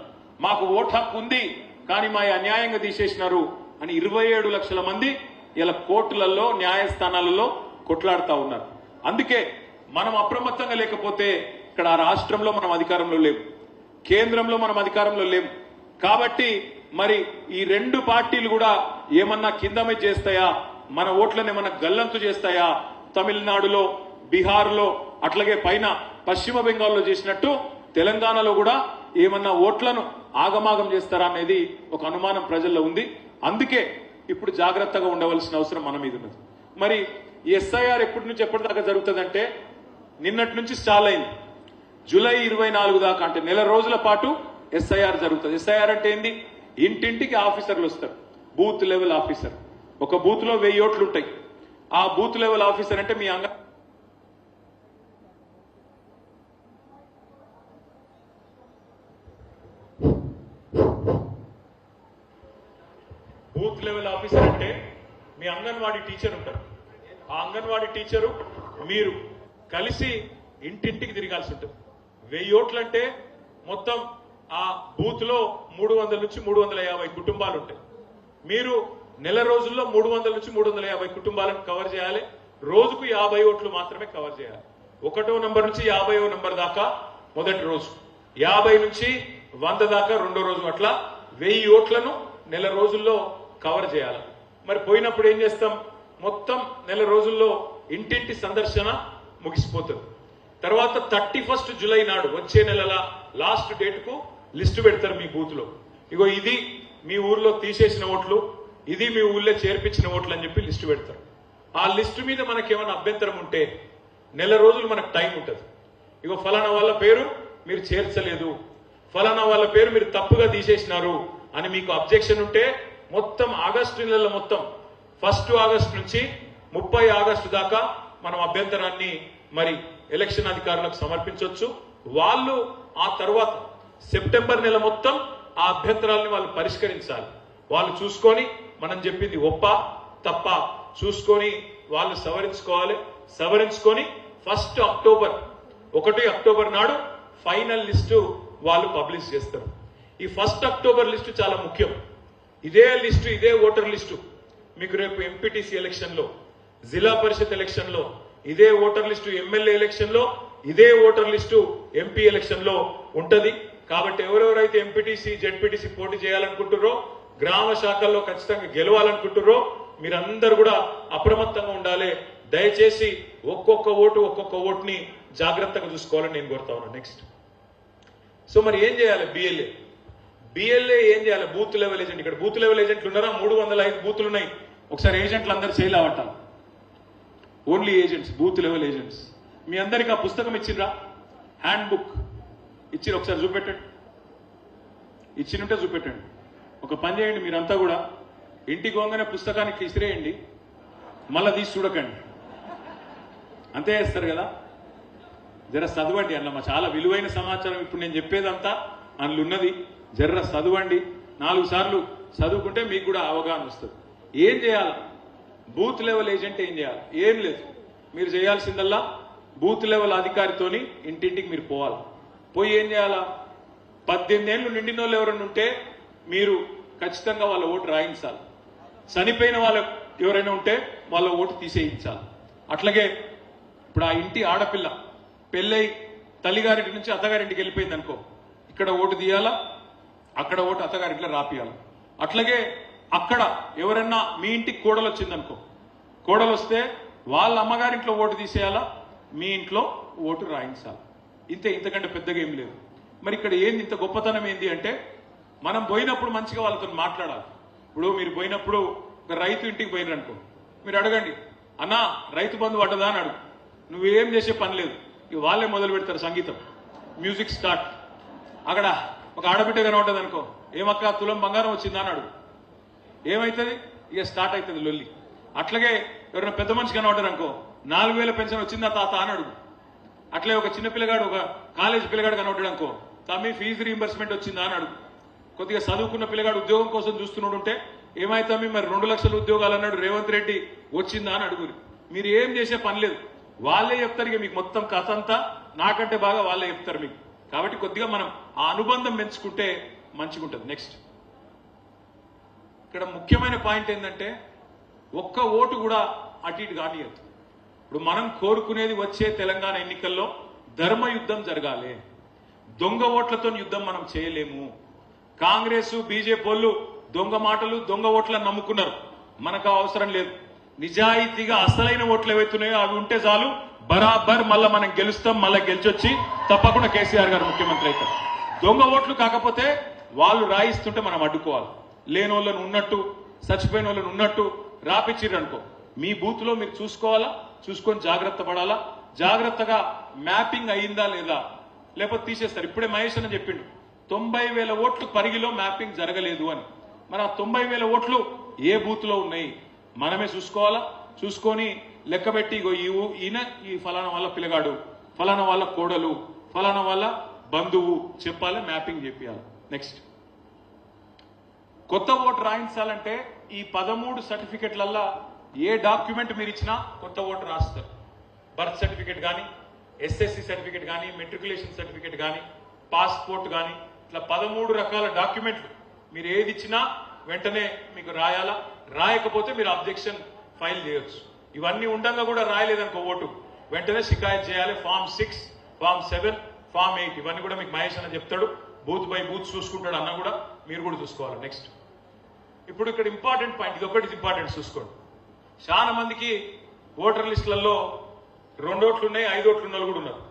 మాకు ఓటు హక్కు ఉంది, కానీ మా అన్యాయంగా తీసేసినారు అని 27 లక్షల మంది ఇలా కోర్టులలో, న్యాయస్థానాలలో కొట్లాడుతా ఉన్నారు. అందుకే మనం అప్రమత్తంగా లేకపోతే ఇక్కడ రాష్ట్రంలో మనం అధికారంలో లేవు, కేంద్రంలో మనం అధికారంలో లేవు. కాబట్టి మరి ఈ రెండు పార్టీలు కూడా ఏమన్నా కిందమే చేస్తాయా, మన ఓట్లను ఏమన్నా గల్లంతు చేస్తాయా? తమిళనాడులో, బీహార్లో, అట్లాగే పైన పశ్చిమ బెంగాల్లో చేసినట్టు తెలంగాణలో కూడా ఏమన్నా ఓట్లను ఆగమాగం చేస్తారా అనేది ఒక అనుమానం ప్రజల్లో ఉంది. అందుకే ఇప్పుడు జాగ్రత్తగా ఉండవలసిన అవసరం మన మీద ఉన్నది. మరి ఎస్ఐఆర్ ఎప్పటి నుంచి ఎప్పటిదాకా జరుగుతుందంటే నిన్నటి నుంచి స్టార్ట్ అయింది. జూలై 24 దాకా అంటే నెల రోజుల పాటు ఎస్ఐఆర్ జరుగుతుంది. ఎస్ఐఆర్ అంటే ఏంది? ఇంటింటికి ఆఫీసర్లు వస్తారు, బూత్ లెవెల్ ఆఫీసర్. ఒక బూత్ లో 1000 ఓట్లు ఉంటాయి. ఆ బూత్ లెవెల్ ఆఫీసర్ అంటే మీ బూత్ లెవెల్ ఆఫీసర్ అంటే మీ అంగన్వాడీ టీచర్ ఉంటారు. ఆ అంగన్వాడీ టీచరు మీరు కలిసి ఇంటింటికి తిరగాల్సి ఉంటుంది. 1000 ఓట్లు అంటే మొత్తం ఆ బూత్ లో 300 నుంచి 350 కుటుంబాలు ఉంటాయి. మీరు నెల రోజుల్లో 300 నుంచి 350 కుటుంబాలను కవర్ చేయాలి. రోజుకు 50 ఓట్లు మాత్రమే కవర్ చేయాలి. 1వ నంబర్ నుంచి 50వ నంబర్ దాకా మొదటి రోజు, 50 నుంచి 100 దాకా రెండో రోజు, అట్లా 1000 ఓట్లను నెల రోజుల్లో కవర్ చేయాలి. మరి పోయినప్పుడు ఏం చేస్తాం? మొత్తం నెల రోజుల్లో ఇంటింటి సందర్శన ముగిసిపోతుంది. తర్వాత 31 జూలై నాడు వచ్చే నెలల లాస్ట్ డేట్ కు లిస్టు పెడతారు మీ బూత్ లో. ఇగో ఇది మీ ఊర్లో తీసేసిన ఓట్లు, ఇది మీ ఊళ్ళో చేర్పించిన ఓట్లు అని చెప్పి లిస్టు పెడతారు. ఆ లిస్టు మీద మనకేమైనా అభ్యంతరం ఉంటే నెల రోజులు మనకు టైం ఉంటుంది. ఇగో ఫలానా వాళ్ళ పేరు మీరు చేర్చలేదు, ఫలానా వాళ్ళ పేరు మీరు తప్పుగా తీసేసినారు అని మీకు అబ్జెక్షన్ ఉంటే మొత్తం ఆగస్టు నెలలో మొత్తం 1 ఆగస్టు నుంచి 30 ఆగస్టు దాకా మనం అభ్యంతరాన్ని మరి ఎలక్షన్ అధికారులకు సమర్పించవచ్చు. వాళ్ళు ఆ తర్వాత సెప్టెంబర్ నెల మొత్తం ఆ అభ్యంతరాలని వాళ్ళు పరిష్కరించాలి. వాళ్ళు చూసుకొని మనం చెప్పింది ఒప్ప తప్ప చూసుకొని వాళ్ళు సవరించుకొని 1 అక్టోబర్ నాడు ఫైనల్ లిస్టు వాళ్ళు పబ్లిష్ చేస్తారు. ఈ 1 అక్టోబర్ లిస్టు చాలా ముఖ్యం. ఇదే లిస్టు, ఇదే ఓటర్ లిస్టు మీకు రేపు ఎంపీటీసీ ఎలక్షన్ లో, జిల్లా పరిషత్ ఎలక్షన్ లో ఇదే ఓటర్ లిస్టు, ఎమ్మెల్యే ఎలక్షన్ లో ఇదే ఓటర్ లిస్టు, ఎంపీ ఎలక్షన్ లో ఉంటది. కాబట్టి ఎవరెవరైతే ఎంపీటీసీ జెడ్పీటీసీ పోటీ చేయాలనుకుంటున్నారో, గ్రామ శాఖల్లో ఖచ్చితంగా గెలవాలనుకుంటున్నారో మీరందరూ కూడా అప్రమత్తంగా ఉండాలి. దయచేసి ఒక్కొక్క ఓటుని జాగ్రత్తగా చూసుకోవాలని నేను కోరుతా ఉన్నాను. నెక్స్ట్, సో మరి ఏం చేయాలి? బిఎల్ఏ ఏం చేయాలి? Booth level agent. ఇక్కడ బూత్ లెవెల్ ఏజెంట్లు ఉన్నారా? 305 బూతులు ఉన్నాయి. ఒకసారి ఏజెంట్లు అందరూ చేయలేవట్టాలి. Only agents, booth level agents. మీ అందరికి ఆ పుస్తకం ఇచ్చిండ్రా? హ్యాండ్ బుక్ ఇచ్చి ఒకసారి చూపెట్టండి. ఇచ్చినుంటే చూపెట్టండి. ఒక పని చేయండి, మీరంతా కూడా ఇంటికి పోగానే పుస్తకానికి ఇసిరేయండి, మళ్ళా తీసి చూడకండి. అంతే చేస్తారు కదా. జర చదవండి. అందులో మా చాలా విలువైన సమాచారం ఇప్పుడు నేను చెప్పేదంతా అందులో ఉన్నది. జర్ర చదవండి. 4 సార్లు చదువుకుంటే మీకు కూడా అవగాహన వస్తుంది. ఏం చేయాలి? బూత్ లెవెల్ ఏజెంట్ ఏం చేయాలి? ఏం లేదు. మీరు చేయాల్సిందల్లా బూత్ లెవెల్ అధికారితోని ఇంటింటికి మీరు పోవాలి. పోయి ఏం చేయాలా? 18 ఏళ్ళు నిండిన వాళ్ళు ఎవరైనా ఉంటే మీరు ఖచ్చితంగా వాళ్ళ ఓటు రాయించాలి. చనిపోయిన వాళ్ళు ఎవరైనా ఉంటే వాళ్ళ ఓటు తీసేయించాలి. అట్లాగే ఇప్పుడు ఆ ఇంటి ఆడపిల్ల పెళ్ళై తల్లిగారింటి నుంచి అత్తగారింటికి వెళ్ళిపోయింది అనుకో, ఇక్కడ ఓటు తీయాలా, అక్కడ ఓటు అత్తగారింట్లో రాపియాలి. అట్లాగే అక్కడ ఎవరన్నా మీ ఇంటికి కోడలు వచ్చిందనుకో, కోడలు వస్తే వాళ్ళ అమ్మగారింట్లో ఓటు తీసేయాలా, మీ ఇంట్లో ఓటు రాయించాలి. ఇంతకంటే పెద్దగా ఏం లేదు. మరి ఇక్కడ ఏంది ఇంత గొప్పతనం ఏంది అంటే, మనం పోయినప్పుడు మంచిగా వాళ్ళతో మాట్లాడాలి. ఇప్పుడు మీరు పోయినప్పుడు ఒక రైతు ఇంటికి పోయిననుకో, మీరు అడగండి, అన్నా రైతు బంధు పడ్డదా అని అడుగు. నువ్వేం చేసే పని లేదు, ఇక వాళ్ళే మొదలు పెడతారు సంగీతం, మ్యూజిక్ స్టార్ట్. అక్కడ ఒక ఆడబిడ్డ కనబడ్డది అనుకో, ఏమక్క తులం బంగారం వచ్చిందా అని అడుగు. ఏమైతుంది? ఇక స్టార్ట్ అవుతుంది లొల్లి. అట్లాగే ఎవరైనా పెద్ద మనిషి కనబడ్డారు అనుకో, 4000 పెన్షన్ వచ్చిందా తాత అని అడుగు. అట్లే ఒక చిన్న పిల్లగాడు, ఒక కాలేజ్ పిల్లగాడు కనబడ్డాడు అనుకో, తమ్మి ఫీజు రీంబర్స్మెంట్ వచ్చిందా అని అడుగు. కొద్దిగా చదువుకున్న పిల్లగాడు ఉద్యోగం కోసం చూస్తున్నాడు ఉంటే, ఏమైతామి మరి 2 లక్షల ఉద్యోగాలు అన్నాడు రేవంత్ రెడ్డి, వచ్చిందా అని అడుగురు. మీరు ఏం చేసే పని లేదు, వాళ్ళే చెప్తారు. ఇక మీకు మొత్తం కథ అంతా నాకంటే బాగా వాళ్ళే చెప్తారు మీకు. కాబట్టి కొద్దిగా మనం ఆ అనుబంధం పెంచుకుంటే మంచిగా ఉంటుంది. నెక్స్ట్, ఇక్కడ ముఖ్యమైన పాయింట్ ఏంటంటే, ఒక్క ఓటు కూడా అటు ఇటు కానియద్దు. ఇప్పుడు మనం కోరుకునేది వచ్చే తెలంగాణ ఎన్నికల్లో ధర్మ యుద్ధం జరగాలి. దొంగ ఓట్లతో యుద్ధం మనం చేయలేము. కాంగ్రెస్ బీజేపీ వాళ్ళు దొంగ మాటలు దొంగ ఓట్లను నమ్ముకున్నారు. మనకు అవసరం లేదు. నిజాయితీగా అసలైన ఓట్లు ఏవైతున్నాయో అవి ఉంటే చాలు, బరాబర్ మళ్ళా మనం గెలుస్తాం. మళ్ళా గెలిచొచ్చి తప్పకుండా కేసీఆర్ గారు ముఖ్యమంత్రి అవుతారు. దొంగ ఓట్లు కాకపోతే వాళ్ళు రాయిస్తుంటే మనం అడ్డుకోవాలి. లేని వాళ్ళని ఉన్నట్టు, చచ్చిపోయిన వాళ్ళని ఉన్నట్టు రాపిచ్చిర్రు అనుకో, మీ బూత్ లో మీరు చూసుకోవాలా, చూసుకొని జాగ్రత్త పడాలా. జాగ్రత్తగా మ్యాపింగ్ అయిందా లేదా, లేకపోతే తీసేస్తారు. ఇప్పుడే మహేష్ అని చెప్పిండు 90,000 ఓట్లు పరిగిలో మ్యాపింగ్ జరగలేదు అని. మరి ఆ 90,000 ఓట్లు ఏ బూత్ లో ఉన్నాయి మనమే చూసుకోవాలా. చూసుకొని లెక్కబెట్టి ఇగో ఈయన ఈ ఫలానా వాళ్ళ పిల్లగాడు, ఫలానా వాళ్ళ కోడలు, ఫలానా వాళ్ళ బంధువు చెప్పాలి, మ్యాపింగ్ చెప్పాలి. నెక్స్ట్, కొత్త ఓటు రాయించాలంటే ఈ 13 సర్టిఫికెట్లల్లా ఏ డాక్యుమెంట్ మీరు ఇచ్చినా కొత్త ఓటు రాస్తారు. బర్త్ సర్టిఫికెట్ కానీ, ఎస్ఎస్సి సర్టిఫికెట్ కానీ, మెట్రికులేషన్ సర్టిఫికెట్ కానీ, పాస్పోర్ట్ కానీ, ఇట్లా 13 రకాల డాక్యుమెంట్లు మీరు ఏది ఇచ్చినా వెంటనే మీకు రాయాలా. రాయకపోతే మీరు అబ్జెక్షన్ ఫైల్ చేయొచ్చు. ఇవన్నీ ఉండగా కూడా రాయలేదనుకో ఓటు, వెంటనే షికాయత్ చేయాలి. ఫామ్ 6, ఫామ్ 7, ఫామ్ 8 ఇవన్నీ కూడా మీకు మహేష్ అన్న చెప్తాడు. బూత్ బై బూత్ చూసుకుంటాడు అన్న కూడా, మీరు కూడా చూసుకోవాలి. నెక్స్ట్, ఇప్పుడు ఇక్కడ ఇంపార్టెంట్ పాయింట్, ఇది ఒకటి ఇంపార్టెంట్ చూసుకోండి. చాలా మందికి ఓటర్ లిస్టులలో 2 ఓట్లు ఉన్నాయి, 5 ఓట్లు ఉన్న కూడా ఉన్నారు.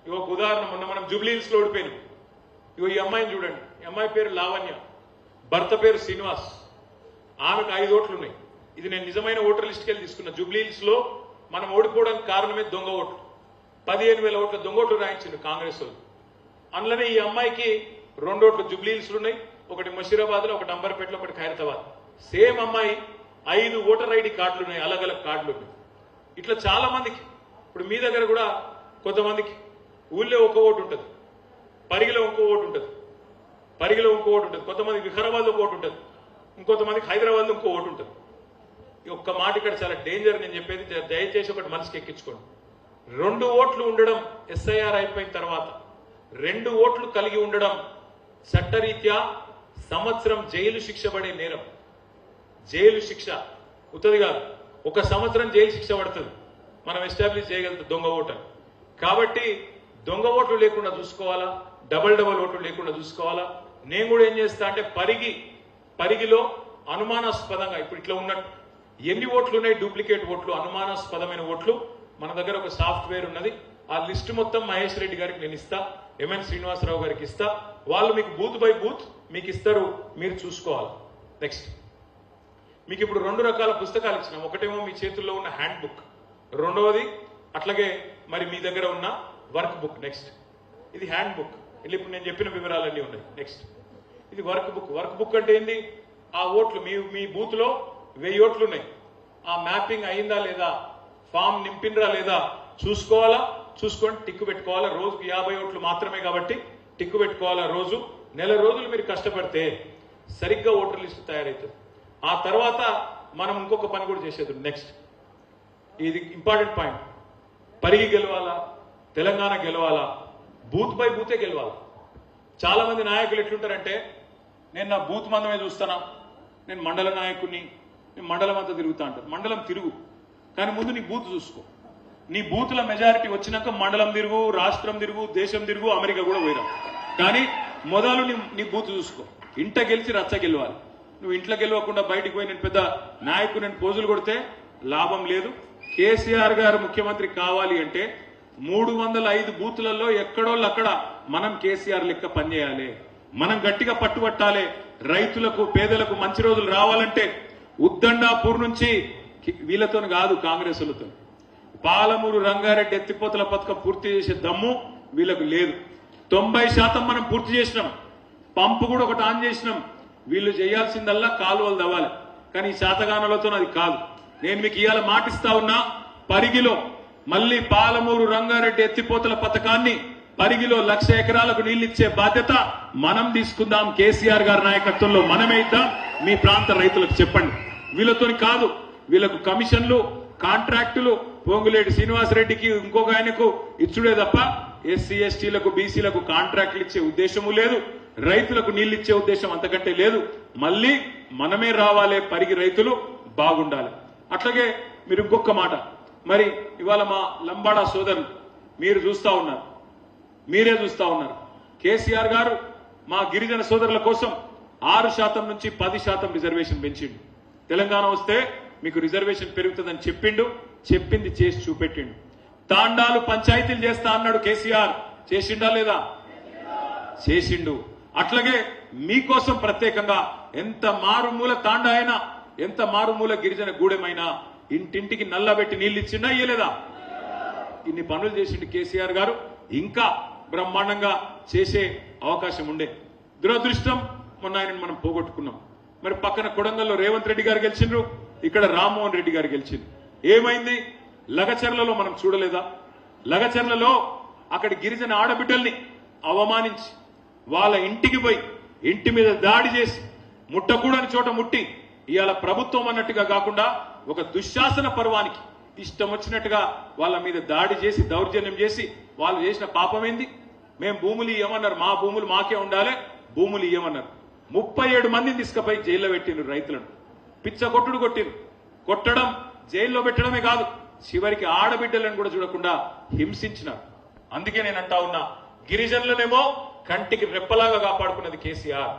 ఇవి ఒక ఉదాహరణ, మొన్న మనం జూబ్లీహిల్స్ లో ఓడిపోయినాం. ఇగో ఈ అమ్మాయిని చూడండి, ఈ అమ్మాయి పేరు లావణ్య, భర్త పేరు శ్రీనివాస్, ఆమెకు 5 ఓట్లు ఉన్నాయి. ఇది నేను నిజమైన ఓటర్ లిస్ట్కి వెళ్ళి తీసుకున్నా. జూబ్లీహిల్స్ లో మనం ఓడిపోవడానికి కారణమే దొంగ ఓట్లు. 15,000 ఓట్ల దొంగ ఓట్లు రాయించిండు కాంగ్రెస్ వాళ్ళు. అందులోనే ఈ అమ్మాయికి 2 ఓట్లు జూబ్లీహిల్స్ ఉన్నాయి, ఒకటి మషీరాబాద్ లో, ఒకటి అంబర్పేటలో, ఒకటి ఖైరతాబాద్. సేమ్ అమ్మాయి 5 ఓటర్ ఐడి కార్డులు ఉన్నాయి, అలగ్ కార్డులు ఉన్నాయి. ఇట్లా చాలా మందికి, ఇప్పుడు మీ దగ్గర కూడా కొంతమందికి ఊళ్ళో ఒక ఓటు ఉంటుంది, పరిగిలో ఇంకో ఓటు ఉంటుంది, పరిగిలో ఇంకో ఓటు ఉంటుంది, కొంతమందికి వికారాబాద్లో ఒక ఓటు ఉంటుంది, ఇంకొంతమందికి హైదరాబాద్లో ఇంకో ఓటు ఉంటుంది. ఈ ఒక్క మాట ఇక్కడ చాలా డేంజర్. నేను చెప్పేది దయచేసి ఒకటి మనసుకి ఎక్కించుకోండి. 2 ఓట్లు ఉండడం ఎస్ఐఆర్ అయిపోయిన తర్వాత 2 ఓట్లు కలిగి ఉండడం చట్టరీత్యా సంవత్సరం జైలు శిక్ష పడే నేరం. జైలు శిక్ష ఉత్తది కాదు, 1 సంవత్సరం జైలు శిక్ష పడుతుంది మనం ఎస్టాబ్లిష్ చేయగలుగుతాం దొంగ ఓటర్. కాబట్టి దొంగ ఓట్లు లేకుండా చూసుకోవాలా, డబల్ ఓట్లు లేకుండా చూసుకోవాలా. నేను కూడా ఏం చేస్తా అంటే పరిగిలో అనుమానాస్పదంగా ఇప్పుడు ఇట్లా ఉన్నట్టు ఎన్ని ఓట్లు ఉన్నాయి, డూప్లికేట్ ఓట్లు, అనుమానాస్పదమైన ఓట్లు, మన దగ్గర ఒక సాఫ్ట్వేర్ ఉన్నది. ఆ లిస్ట్ మొత్తం మహేష్ రెడ్డి గారికి నేను ఇస్తా, ఎంఎన్ శ్రీనివాసరావు గారికి ఇస్తా. వాళ్ళు మీకు బూత్ బై బూత్ మీకు ఇస్తారు, మీరు చూసుకోవాలి. నెక్స్ట్, మీకు ఇప్పుడు 2 రకాల పుస్తకాలు ఇచ్చినాం. ఒకటేమో మీ చేతుల్లో ఉన్న హ్యాండ్ బుక్, రెండవది అట్లాగే మరి మీ దగ్గర ఉన్న వర్క్ బుక్. నెక్స్ట్, ఇది హ్యాండ్ బుక్, ఇప్పుడు నేను చెప్పిన వివరాలన్నీ ఉన్నాయి. నెక్స్ట్, ఇది వర్క్ బుక్. వర్క్ బుక్ అంటే ఏంది, ఆ ఓట్లు మీ బూత్ లో 1000 ఓట్లు ఉన్నాయి, ఆ మ్యాపింగ్ అయిందా లేదా, ఫామ్ నింపినరా లేదా చూసుకోవాలా. చూసుకొని టిక్కు పెట్టుకోవాలా. రోజుకు 50 ఓట్లు మాత్రమే కాబట్టి టిక్కు పెట్టుకోవాలా. రోజు నెల రోజులు మీరు కష్టపడితే సరిగ్గా ఓటర్ లిస్ట్ తయారవుతుంది. ఆ తర్వాత మనం ఇంకొక పని కూడా చేసేది. నెక్స్ట్, ఇది ఇంపార్టెంట్ పాయింట్. పరిగి గెలవాలా, తెలంగాణ గెలవాలా, బూత్ బై బూతే గెలవాలా. చాలా మంది నాయకులు ఎట్లుంటారంటే, నేను నా బూత్ మందమే చూస్తానా, నేను మండల నాయకుడిని, నేను మండలం అంతా తిరుగుతా అంటారు. మండలం తిరుగు, కానీ ముందు నీ బూత్ చూసుకో. నీ బూత్ల మెజారిటీ వచ్చినాక మండలం తిరుగు, రాష్ట్రం తిరుగు, దేశం తిరుగు, అమెరికా కూడా పోయిరా. కానీ మొదలు నీ బూత్ చూసుకో. ఇంట గెలిచి రచ్చ గెలవాలి. నువ్వు ఇంట్లో గెలవకుండా బయటికి పోయి నేను పెద్ద నాయకుడు, నేను పోజులు కొడితే లాభం లేదు. కేసీఆర్ గారు ముఖ్యమంత్రి కావాలి అంటే 305 బూత్లలో ఎక్కడోళ్ళు అక్కడ మనం కేసీఆర్ లెక్క పనిచేయాలి. మనం గట్టిగా పట్టుబట్టాలి. రైతులకు, పేదలకు మంచి రోజులు రావాలంటే ఉద్దండాపూర్ నుంచి వీళ్ళతో కాదు, కాంగ్రెస్లతో పాలమూరు రంగారెడ్డి ఎత్తిపోతల పథకం పూర్తి చేసే దమ్ము వీళ్ళకు లేదు. 90% మనం పూర్తి చేసినాం. పంపు కూడా ఒకటి ఆన్ చేసినాం. వీళ్ళు చేయాల్సిందల్లా కాలువలు తవ్వాలి. కానీ ఈ శాతగానాలతో అది కాదు. నేను మీకు ఇవాళ మాటిస్తా ఉన్నా, పరిగిలో మళ్ళీ పాలమూరు రంగారెడ్డి ఎత్తిపోతల పథకాన్ని పరిగిలో 1,00,000 ఎకరాలకు నీళ్లిచ్చే బాధ్యత మనం తీసుకుందాం. కేసీఆర్ గారి నాయకత్వంలో మనమే ఇద్దాం. మీ ప్రాంత రైతులకు చెప్పండి. వీళ్ళతో కాదు, వీళ్ళకు కమిషన్లు, కాంట్రాక్టులు, పొంగులేటి శ్రీనివాసరెడ్డికి ఇంకొక ఆయనకు ఇచ్చుడే తప్ప ఎస్సీ ఎస్టీలకు, బీసీలకు కాంట్రాక్టులు ఇచ్చే ఉద్దేశము లేదు. రైతులకు నీళ్లు ఇచ్చే ఉద్దేశం అంతకంటే లేదు. మళ్ళీ మనమే రావాలి, పరిగి రైతులు బాగుండాలి. అట్లాగే మీరు ఇంకొక మాట, మరి ఇవాళ మా లంబాడా సోదరులు మీరు చూస్తా ఉన్నారు, మీరే చూస్తా ఉన్నారు. కేసీఆర్ గారు మా గిరిజన సోదరుల కోసం 6% నుంచి 10% రిజర్వేషన్ పెంచిండు. తెలంగాణ వస్తే మీకు రిజర్వేషన్ పెరుగుతుందని చెప్పిండు, చెప్పింది చేసి చూపెట్టిండు. తాండాలు పంచాయతీలు చేస్తా అన్నాడు కేసీఆర్, చేసిండా లేదా? చేసిండు. అట్లాగే మీకోసం ప్రత్యేకంగా ఎంత మారుమూల తాండా అయినా, ఎంత మారుమూల గిరిజన గూడెమైనా ఇంటింటికి నల్లబెట్టి నీళ్లు ఇచ్చిండా, ఇయ్యలేదా? ఇన్ని పనులు చేసిండు కేసీఆర్ గారు. ఇంకా బ్రహ్మాండంగా చేసే అవకాశం ఉండే. దురదృష్టం మొన్న ఆయనను మనం పోగొట్టుకున్నాం. మరి పక్కన కొడంగల్లో రేవంత్ రెడ్డి గారు గెలిచిండ్రు, ఇక్కడ రామ్మోహన్ రెడ్డి గారు గెలిచిండ్రు. ఏమైంది? లగచర్లలో మనం చూడలేదా? లగచర్లలో అక్కడి గిరిజన ఆడబిడ్డల్ని అవమానించి వాళ్ళ ఇంటికి పోయి ఇంటి మీద దాడి చేసి ముట్టకూడని చోట ముట్టి ఇవాళ ప్రభుత్వం అన్నట్టుగా కాకుండా ఒక దుశ్శాసన పర్వానికి ఇష్టం వచ్చినట్టుగా వాళ్ళ మీద దాడి చేసి దౌర్జన్యం చేసి వాళ్ళు చేసిన పాపమేంది? మేము భూములు ఇవ్వమన్నారు, మా భూములు మాకే ఉండాలి, భూములు ఇవ్వమన్నారు. 37 మందిని తీసుకుపోయి జైల్లో పెట్టిండ్రు. రైతులను పిచ్చ కొట్టుడు కొట్టిండ్రు. కొట్టడం, జైల్లో పెట్టడమే కాదు, చివరికి ఆడబిడ్డలను కూడా చూడకుండా హింసించినారు. అందుకే నేను అంటా ఉన్నా, గిరిజనులనేమో కంటికి రెప్పలాగా కాపాడుకున్నది కేసీఆర్,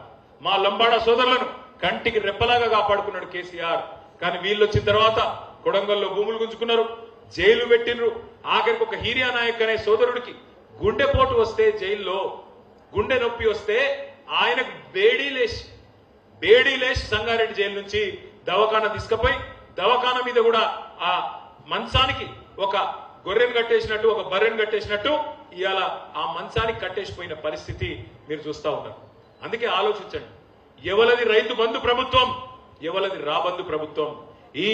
మా లంబాడా సోదరులను కంటికి రెప్పలాగా కాపాడుకున్నాడు కేసీఆర్. కానీ వీళ్ళు వచ్చిన తర్వాత కొడంగల్లో భూములు గుంజుకున్నారు, జైలు పెట్టినరు. ఆఖరికి ఒక హీరియా నాయక్ అనే సోదరుడికి గుండెపోటు వస్తే, జైల్లో గుండె నొప్పి వస్తే ఆయనకు బేడీలేసి సంగారెడ్డి జైలు నుంచి దవాఖానా తీసుకుపోయి దవాఖానా మీద కూడా ఆ మంచానికి ఒక గొర్రెను కట్టేసినట్టు, ఒక బర్రెను కట్టేసినట్టు ఇవాళ ఆ మంచానికి కట్టేసిపోయిన పరిస్థితి మీరు చూస్తా ఉన్నారు. అందుకే ఆలోచించండి, ఎవలది రైతు బంధు ప్రభుత్వం, ఎవలది రాబంధు ప్రభుత్వం. ఈ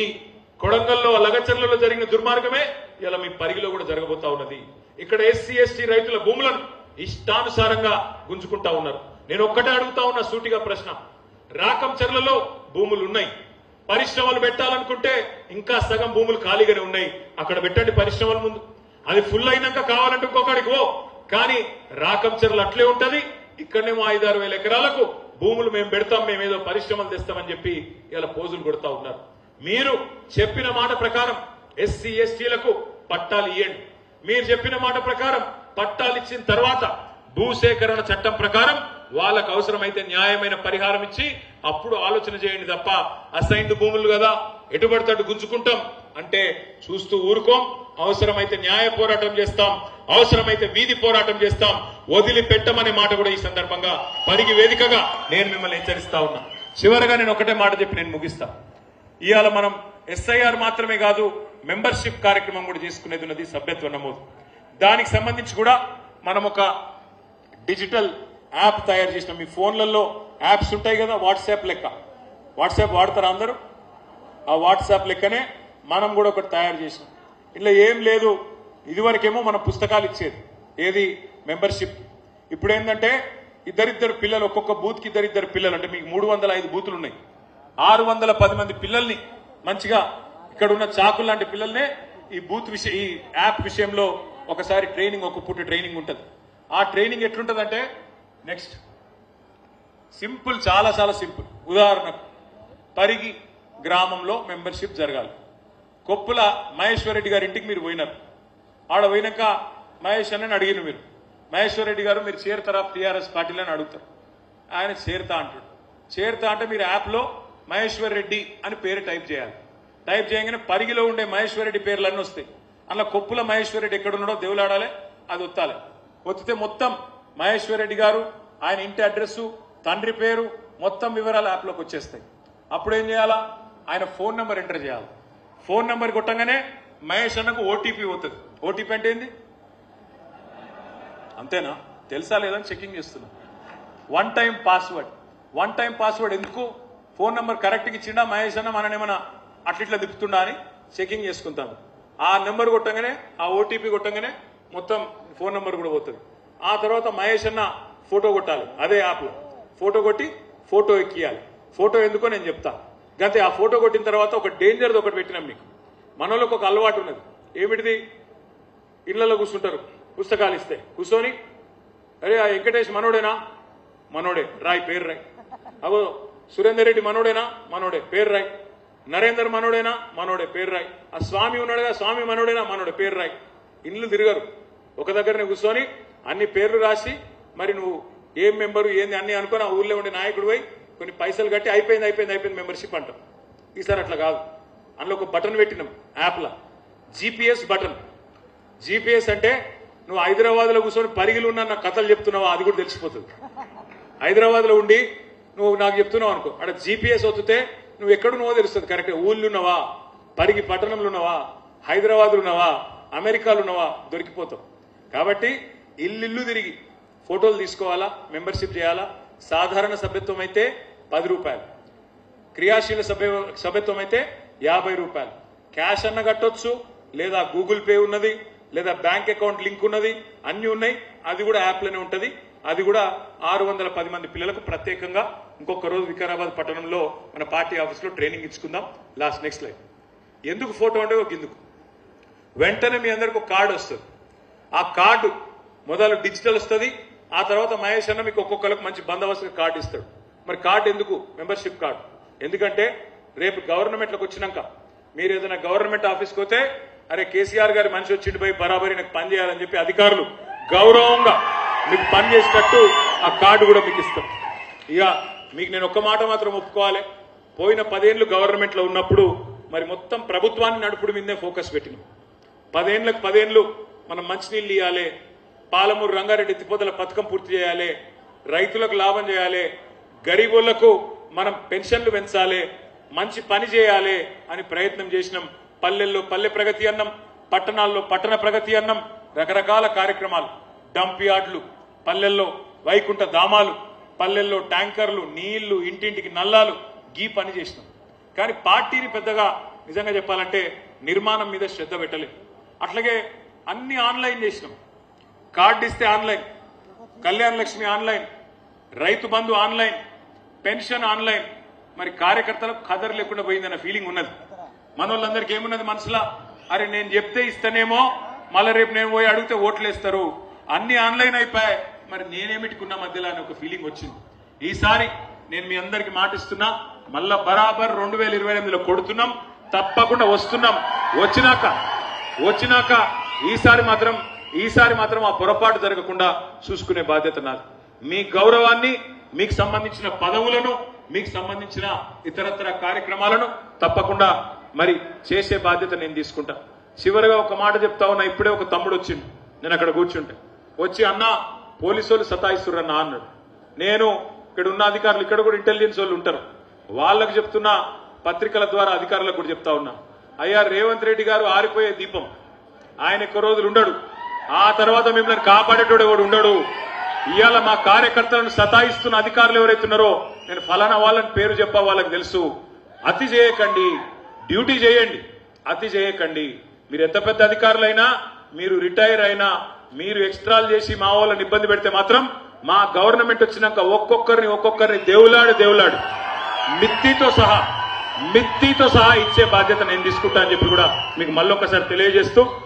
కొడంగల్లో లగచర్లలో జరిగిన దుర్మార్గమే ఇలా మీ పరిగిలో కూడా జరగబోతా ఉన్నది. ఇక్కడ ఎస్సీ ఎస్టీ రైతుల భూములను ఇష్టానుసారంగా గుంజుకుంటా ఉన్నారు. నేను ఒక్కటే అడుగుతా ఉన్నా సూటిగా ప్రశ్న, రాకంచర్లలో భూములు ఉన్నాయి, పరిశ్రమలు పెట్టాలనుకుంటే ఇంకా సగం భూములు ఖాళీగానే ఉన్నాయి, అక్కడ పెట్టండి పరిశ్రమల ముందు. అది ఫుల్ అయినాక కావాలంటే ఇంకొకడికి ఓ, కానీ రాకంచర్లు అట్లే ఉంటది. ఇక్కడనేమో 5-6 వేల ఎకరాలకు భూములు మేము పెడతాం, మేమేదో పరిశ్రమలు తెస్తామని చెప్పి ఇలా పోజులు కొడతా ఉన్నారు. మీరు చెప్పిన మాట ప్రకారం ఎస్సీ ఎస్టీలకు పట్టాలు ఇవ్వండి. మీరు చెప్పిన మాట ప్రకారం పట్టాలు ఇచ్చిన తర్వాత భూసేకరణ చట్టం ప్రకారం వాళ్ళకు అవసరమైతే న్యాయమైన పరిహారం ఇచ్చి అప్పుడు ఆలోచన చేయండి తప్ప అసైన్డ్ భూములు కదా ఎటుబడితట్టు గుంజుకుంటాం అంటే చూస్తూ ఊరుకోం. అవసరమైతే న్యాయ పోరాటం చేస్తాం, అవసరమైతే వీధి పోరాటం చేస్తాం, వదిలిపెట్టమనే మాట కూడా ఈ సందర్భంగా పరిగి వేదికగా నేను మిమ్మల్ని హెచ్చరిస్తా ఉన్నా. చివరగా నేను ఒకటే మాట చెప్పి నేను ముగిస్తా. ఇవాళ మనం ఎస్ఐఆర్ మాత్రమే కాదు, మెంబర్షిప్ కార్యక్రమం కూడా చేసుకునేది ఉన్నది, సభ్యత్వ నమోదు. దానికి సంబంధించి కూడా మనం ఒక డిజిటల్ యాప్ తయారు చేసినాం. మీ ఫోన్లలో యాప్స్ ఉంటాయి కదా, వాట్సాప్ లెక్క. వాట్సాప్ వాడతారా అందరూ? ఆ వాట్సాప్ లెక్కనే మనం కూడా ఒకటి తయారు చేసినాం. ఇట్లా ఏం లేదు, ఇదివరకేమో మన పుస్తకాలు ఇచ్చేది, ఏది మెంబర్షిప్. ఇప్పుడు ఏంటంటే ఇద్దరిద్దరు పిల్లలు, ఒక్కొక్క బూత్కి ఇద్దరిద్దరు పిల్లలు, అంటే మీకు 305 బూతులు ఉన్నాయి, 610 మంది పిల్లల్ని మంచిగా ఇక్కడ ఉన్న చాకులు లాంటి పిల్లల్నే ఈ బూత్ విషయం, ఈ యాప్ విషయంలో ఒకసారి ట్రైనింగ్, ఒక పూట ట్రైనింగ్ ఉంటుంది. ఆ ట్రైనింగ్ ఎట్లుంటదంటే నెక్స్ట్ సింపుల్, చాలా చాలా సింపుల్. ఉదాహరణకు పరిగి గ్రామంలో మెంబర్షిప్ జరగాలి. కొప్పుల మహేశ్వర్ రెడ్డి గారి ఇంటికి మీరు పోయినారు. ఆడ పోయినాక మహేష్ అన్నని అడిగిన మీరు, మహేశ్వర్ రెడ్డి గారు మీరు చేరుతారా టీఆర్ఎస్ పార్టీలో అని అడుగుతారు. ఆయన చేరుతా అంటాడు. చేరుతా అంటే మీరు యాప్లో మహేశ్వర్ రెడ్డి అని పేరు టైప్ చేయాలి. టైప్ చేయగానే పరిగిలో ఉండే మహేశ్వర్ రెడ్డి పేర్లన్నీ వస్తాయి. అలా కొప్పుల మహేశ్వర్ రెడ్డి ఎక్కడున్నాడో దేవులాడాలి, అది ఒత్తాలి. ఒత్తితే మొత్తం మహేశ్వర్ రెడ్డి గారు, ఆయన ఇంటి అడ్రస్సు, తండ్రి పేరు, మొత్తం వివరాలు యాప్లోకి వచ్చేస్తాయి. అప్పుడు ఏం చేయాలా? ఆయన ఫోన్ నెంబర్ ఎంటర్ చేయాలి. ఫోన్ నెంబర్ కొట్టంగానే మహేష్ అన్నకు ఓటీపీ అవుతుంది. ఓటీపీ అంటే ఏంది? అంతేనా? తెలుసా లేదని చెకింగ్ చేస్తున్నా. One time password. One time password ఎందుకు? ఫోన్ నెంబర్ కరెక్ట్గా ఇచ్చిండా మహేష్ అన్న, మననేమన్నా అట్లిట్లా తిప్పుతుండా అని చెకింగ్ చేసుకుంటాము. ఆ నెంబర్ కొట్టంగానే, ఆ ఓటీపీ కొట్టంగానే మొత్తం ఫోన్ నెంబర్ కూడా పోతుంది. ఆ తర్వాత మహేష్ అన్న ఫోటో కొట్టాలి అదే యాప్లో. ఫోటో కొట్టి ఫోటో ఎక్కియాలి. ఫోటో ఎందుకో నేను చెప్తా. గతే ఆ ఫోటో కొట్టిన తర్వాత ఒక డేంజర్ది ఒకటి పెట్టినాం మీకు. మనోళ్ళకి ఒక అలవాటు ఉన్నది. ఏమిటిది? ఇళ్లలో కూర్చుంటారు, పుస్తకాలు ఇస్తే కూర్చొని, అరే ఆ వెంకటేష్ మనోడేనా? మనోడే, రాయ్ పేరు రాయ్. అగో సురేందర్ రెడ్డి మనోడేనా? మనోడే, పేరు రాయ్. నరేందర్ మనోడేనా? మనోడే, పేరు రాయ్. ఆ స్వామి ఉన్నాడుగా, స్వామి మనోడేనా? మనోడే, పేరు రాయ్. ఇండ్లు తిరగరు, ఒక దగ్గరనే కూర్చొని అన్ని పేర్లు రాసి, మరి నువ్వు ఏం మెంబరు ఏంది అన్ని అనుకుని ఆ ఊర్లో ఉండే నాయకుడు పోయి కొన్ని పైసలు కట్టి అయిపోయింది మెంబర్షిప్ అంటాం. ఈసారి అట్లా కాదు. అందులో ఒక బటన్ పెట్టినాం యాప్లో, జీపీఎస్ బటన్. జీపీఎస్ అంటే నువ్వు హైదరాబాద్లో కూర్చొని పరిగిలు ఉన్న నాకు కథలు చెప్తున్నావా అది కూడా తెలిసిపోతుంది. హైదరాబాద్లో ఉండి నువ్వు నాకు చెప్తున్నావు అనుకో, అక్కడ జీపీఎస్ వస్తే నువ్వు ఎక్కడున్నావో తెలుస్తుంది కరెక్ట్గా. ఊళ్ళు ఉన్నావా, పరిగి పట్టణంలో ఉన్నావా, హైదరాబాద్లో ఉన్నావా, అమెరికాలో ఉన్నావా, దొరికిపోతావు. కాబట్టి ఇల్లు తిరిగి ఫోటోలు తీసుకోవాలా, మెంబర్షిప్ చేయాలా. సాధారణ సభ్యత్వం అయితే 10 రూపాయలు, క్రియాశీల సభ్యత్వం అయితే 50 రూపాయలు. క్యాష్ అన్న కట్టొచ్చు, లేదా గూగుల్ పే ఉన్నది, లేదా బ్యాంక్ అకౌంట్ లింక్ ఉన్నది, అన్ని ఉన్నాయి. అది కూడా యాప్లోనే ఉంటది. అది కూడా 610 మంది పిల్లలకు ప్రత్యేకంగా ఇంకొక రోజు వికారాబాద్ పట్టణంలో మన పార్టీ ఆఫీస్లో ట్రైనింగ్ ఇచ్చుకుందాం. Next live. ఎందుకు ఫోటో అంటే ఒక ఇందుకు వెంటనే మీ అందరికి ఒక కార్డు వస్తుంది. ఆ కార్డు మొదలు డిజిటల్ వస్తుంది. ఆ తర్వాత మహేష్ అన్న మీకు ఒక్కొక్కరికి మంచి బందోబస్తుగా కార్డు ఇస్తాడు. మరి కార్డు ఎందుకు? Membership card. ఎందుకంటే రేపు గవర్నమెంట్లోకి వచ్చినాక మీరు ఏదైనా గవర్నమెంట్ ఆఫీస్కి పోతే అరే కేసీఆర్ గారి మనిషి వచ్చిండి పోయి బరాబరి నాకు పని చేయాలని చెప్పి అధికారులు గౌరవంగా మీకు పని చేసేటట్టు ఆ కార్డు కూడా మీకు ఇస్తాం. ఇక మీకు నేను ఒక్క మాట మాత్రం ఒప్పుకోవాలి. పోయిన 10 ఏళ్ళు గవర్నమెంట్లో ఉన్నప్పుడు మరి మొత్తం ప్రభుత్వాన్ని నడుపుడు మీదే ఫోకస్ పెట్టినాం. 10 ఏళ్ళకు 10 ఏళ్ళు మనం మంచినీళ్ళు ఇవ్వాలి, పాలమూరు రంగారెడ్డి ఎత్తిపోతల పథకం పూర్తి చేయాలి, రైతులకు లాభం చేయాలి, గరీబులకు మనం పెన్షన్లు పెంచాలి, మంచి పని చేయాలి అని ప్రయత్నం చేసినాం. పల్లెల్లో పల్లె ప్రగతి అన్నం, పట్టణాల్లో పట్టణ ప్రగతి అన్నం, రకరకాల కార్యక్రమాలు, డంప్ యార్డ్లు, పల్లెల్లో వైకుంఠ ధామాలు, పల్లెల్లో ట్యాంకర్లు, నీళ్లు, ఇంటింటికి నల్లాలు, గీ పని చేసినాం. కానీ పార్టీని పెద్దగా నిజంగా చెప్పాలంటే నిర్మాణం మీద శ్రద్ధ పెట్టలేదు. అట్లాగే అన్ని ఆన్లైన్ చేసినాం. కార్డు ఇస్తే online, Kalyana Lakshmi online, Rythu Bandhu online, pension online. మరి కార్యకర్తలకు ఖదర్ లేకుండా పోయిందన్న ఫీలింగ్ ఉన్నది. మనోళ్ళందరికీ ఏమున్నది మనసులో, అరే నేను చెప్తే ఇస్తానేమో, మళ్ళీ రేపు నేను పోయి అడిగితే ఓట్లు వేస్తారు, అన్ని ఆన్లైన్ అయిపోయాయి, మరి నేనేమిటికున్న మధ్యలో అని ఒక ఫీలింగ్ వచ్చింది. ఈసారి నేను మీ అందరికి మాటిస్తున్నా, మళ్ళా బరాబర్ 2028లో కొడుతున్నాం, తప్పకుండా వస్తున్నాం. వచ్చినాక ఈసారి మాత్రం ఆ పొరపాటు జరగకుండా చూసుకునే బాధ్యత నాది. మీ గౌరవాన్ని, మీకు సంబంధించిన పదవులను, మీకు సంబంధించిన ఇతరత్ర కార్యక్రమాలను తప్పకుండా మరి చేసే బాధ్యత నేను తీసుకుంటా. చివరిగా ఒక మాట చెప్తా ఉన్నా. ఇప్పుడే ఒక తమ్ముడు వచ్చిండు, నేను అక్కడ కూర్చుంటే వచ్చి అన్న పోలీసు వాళ్ళు సతాయిస్తురన్నా అన్నాడు. నేను ఇక్కడ ఉన్న అధికారులు, ఇక్కడ కూడా ఇంటెలిజెన్స్ వాళ్ళు ఉంటారు, వాళ్ళకు చెప్తున్నా, పత్రికల ద్వారా అధికారులకు కూడా చెప్తా ఉన్నా, అయ్యా రేవంత్ రెడ్డి గారు ఆరిపోయే దీపం, ఆయన ఎక్కువ రోజులు ఉండడు, ఆ తర్వాత మిమ్మల్ని కాపాడేటోడు ఎవడు ఉండడు. ఇవాళ మా కార్యకర్తలను సతాయిస్తున్న అధికారులు ఎవరైతున్నారో నేను ఫలానా వాళ్ళని పేరు చెప్పా, వాళ్ళకి తెలుసు. అతి చేయకండి, డ్యూటీ చేయండి, అతి చేయకండి. మీరు ఎంత పెద్ద అధికారులైనా, మీరు రిటైర్ అయినా, మీరు ఎక్స్ట్రాలు చేసి మా వాళ్ళని ఇబ్బంది పెడితే మాత్రం మా గవర్నమెంట్ వచ్చినాక ఒక్కొక్కరిని దేవులాడు మిత్తితో సహా ఇచ్చే బాధ్యత నేను తీసుకుంటా అని చెప్పి కూడా మీకు మళ్ళొకసారి తెలియజేస్తూ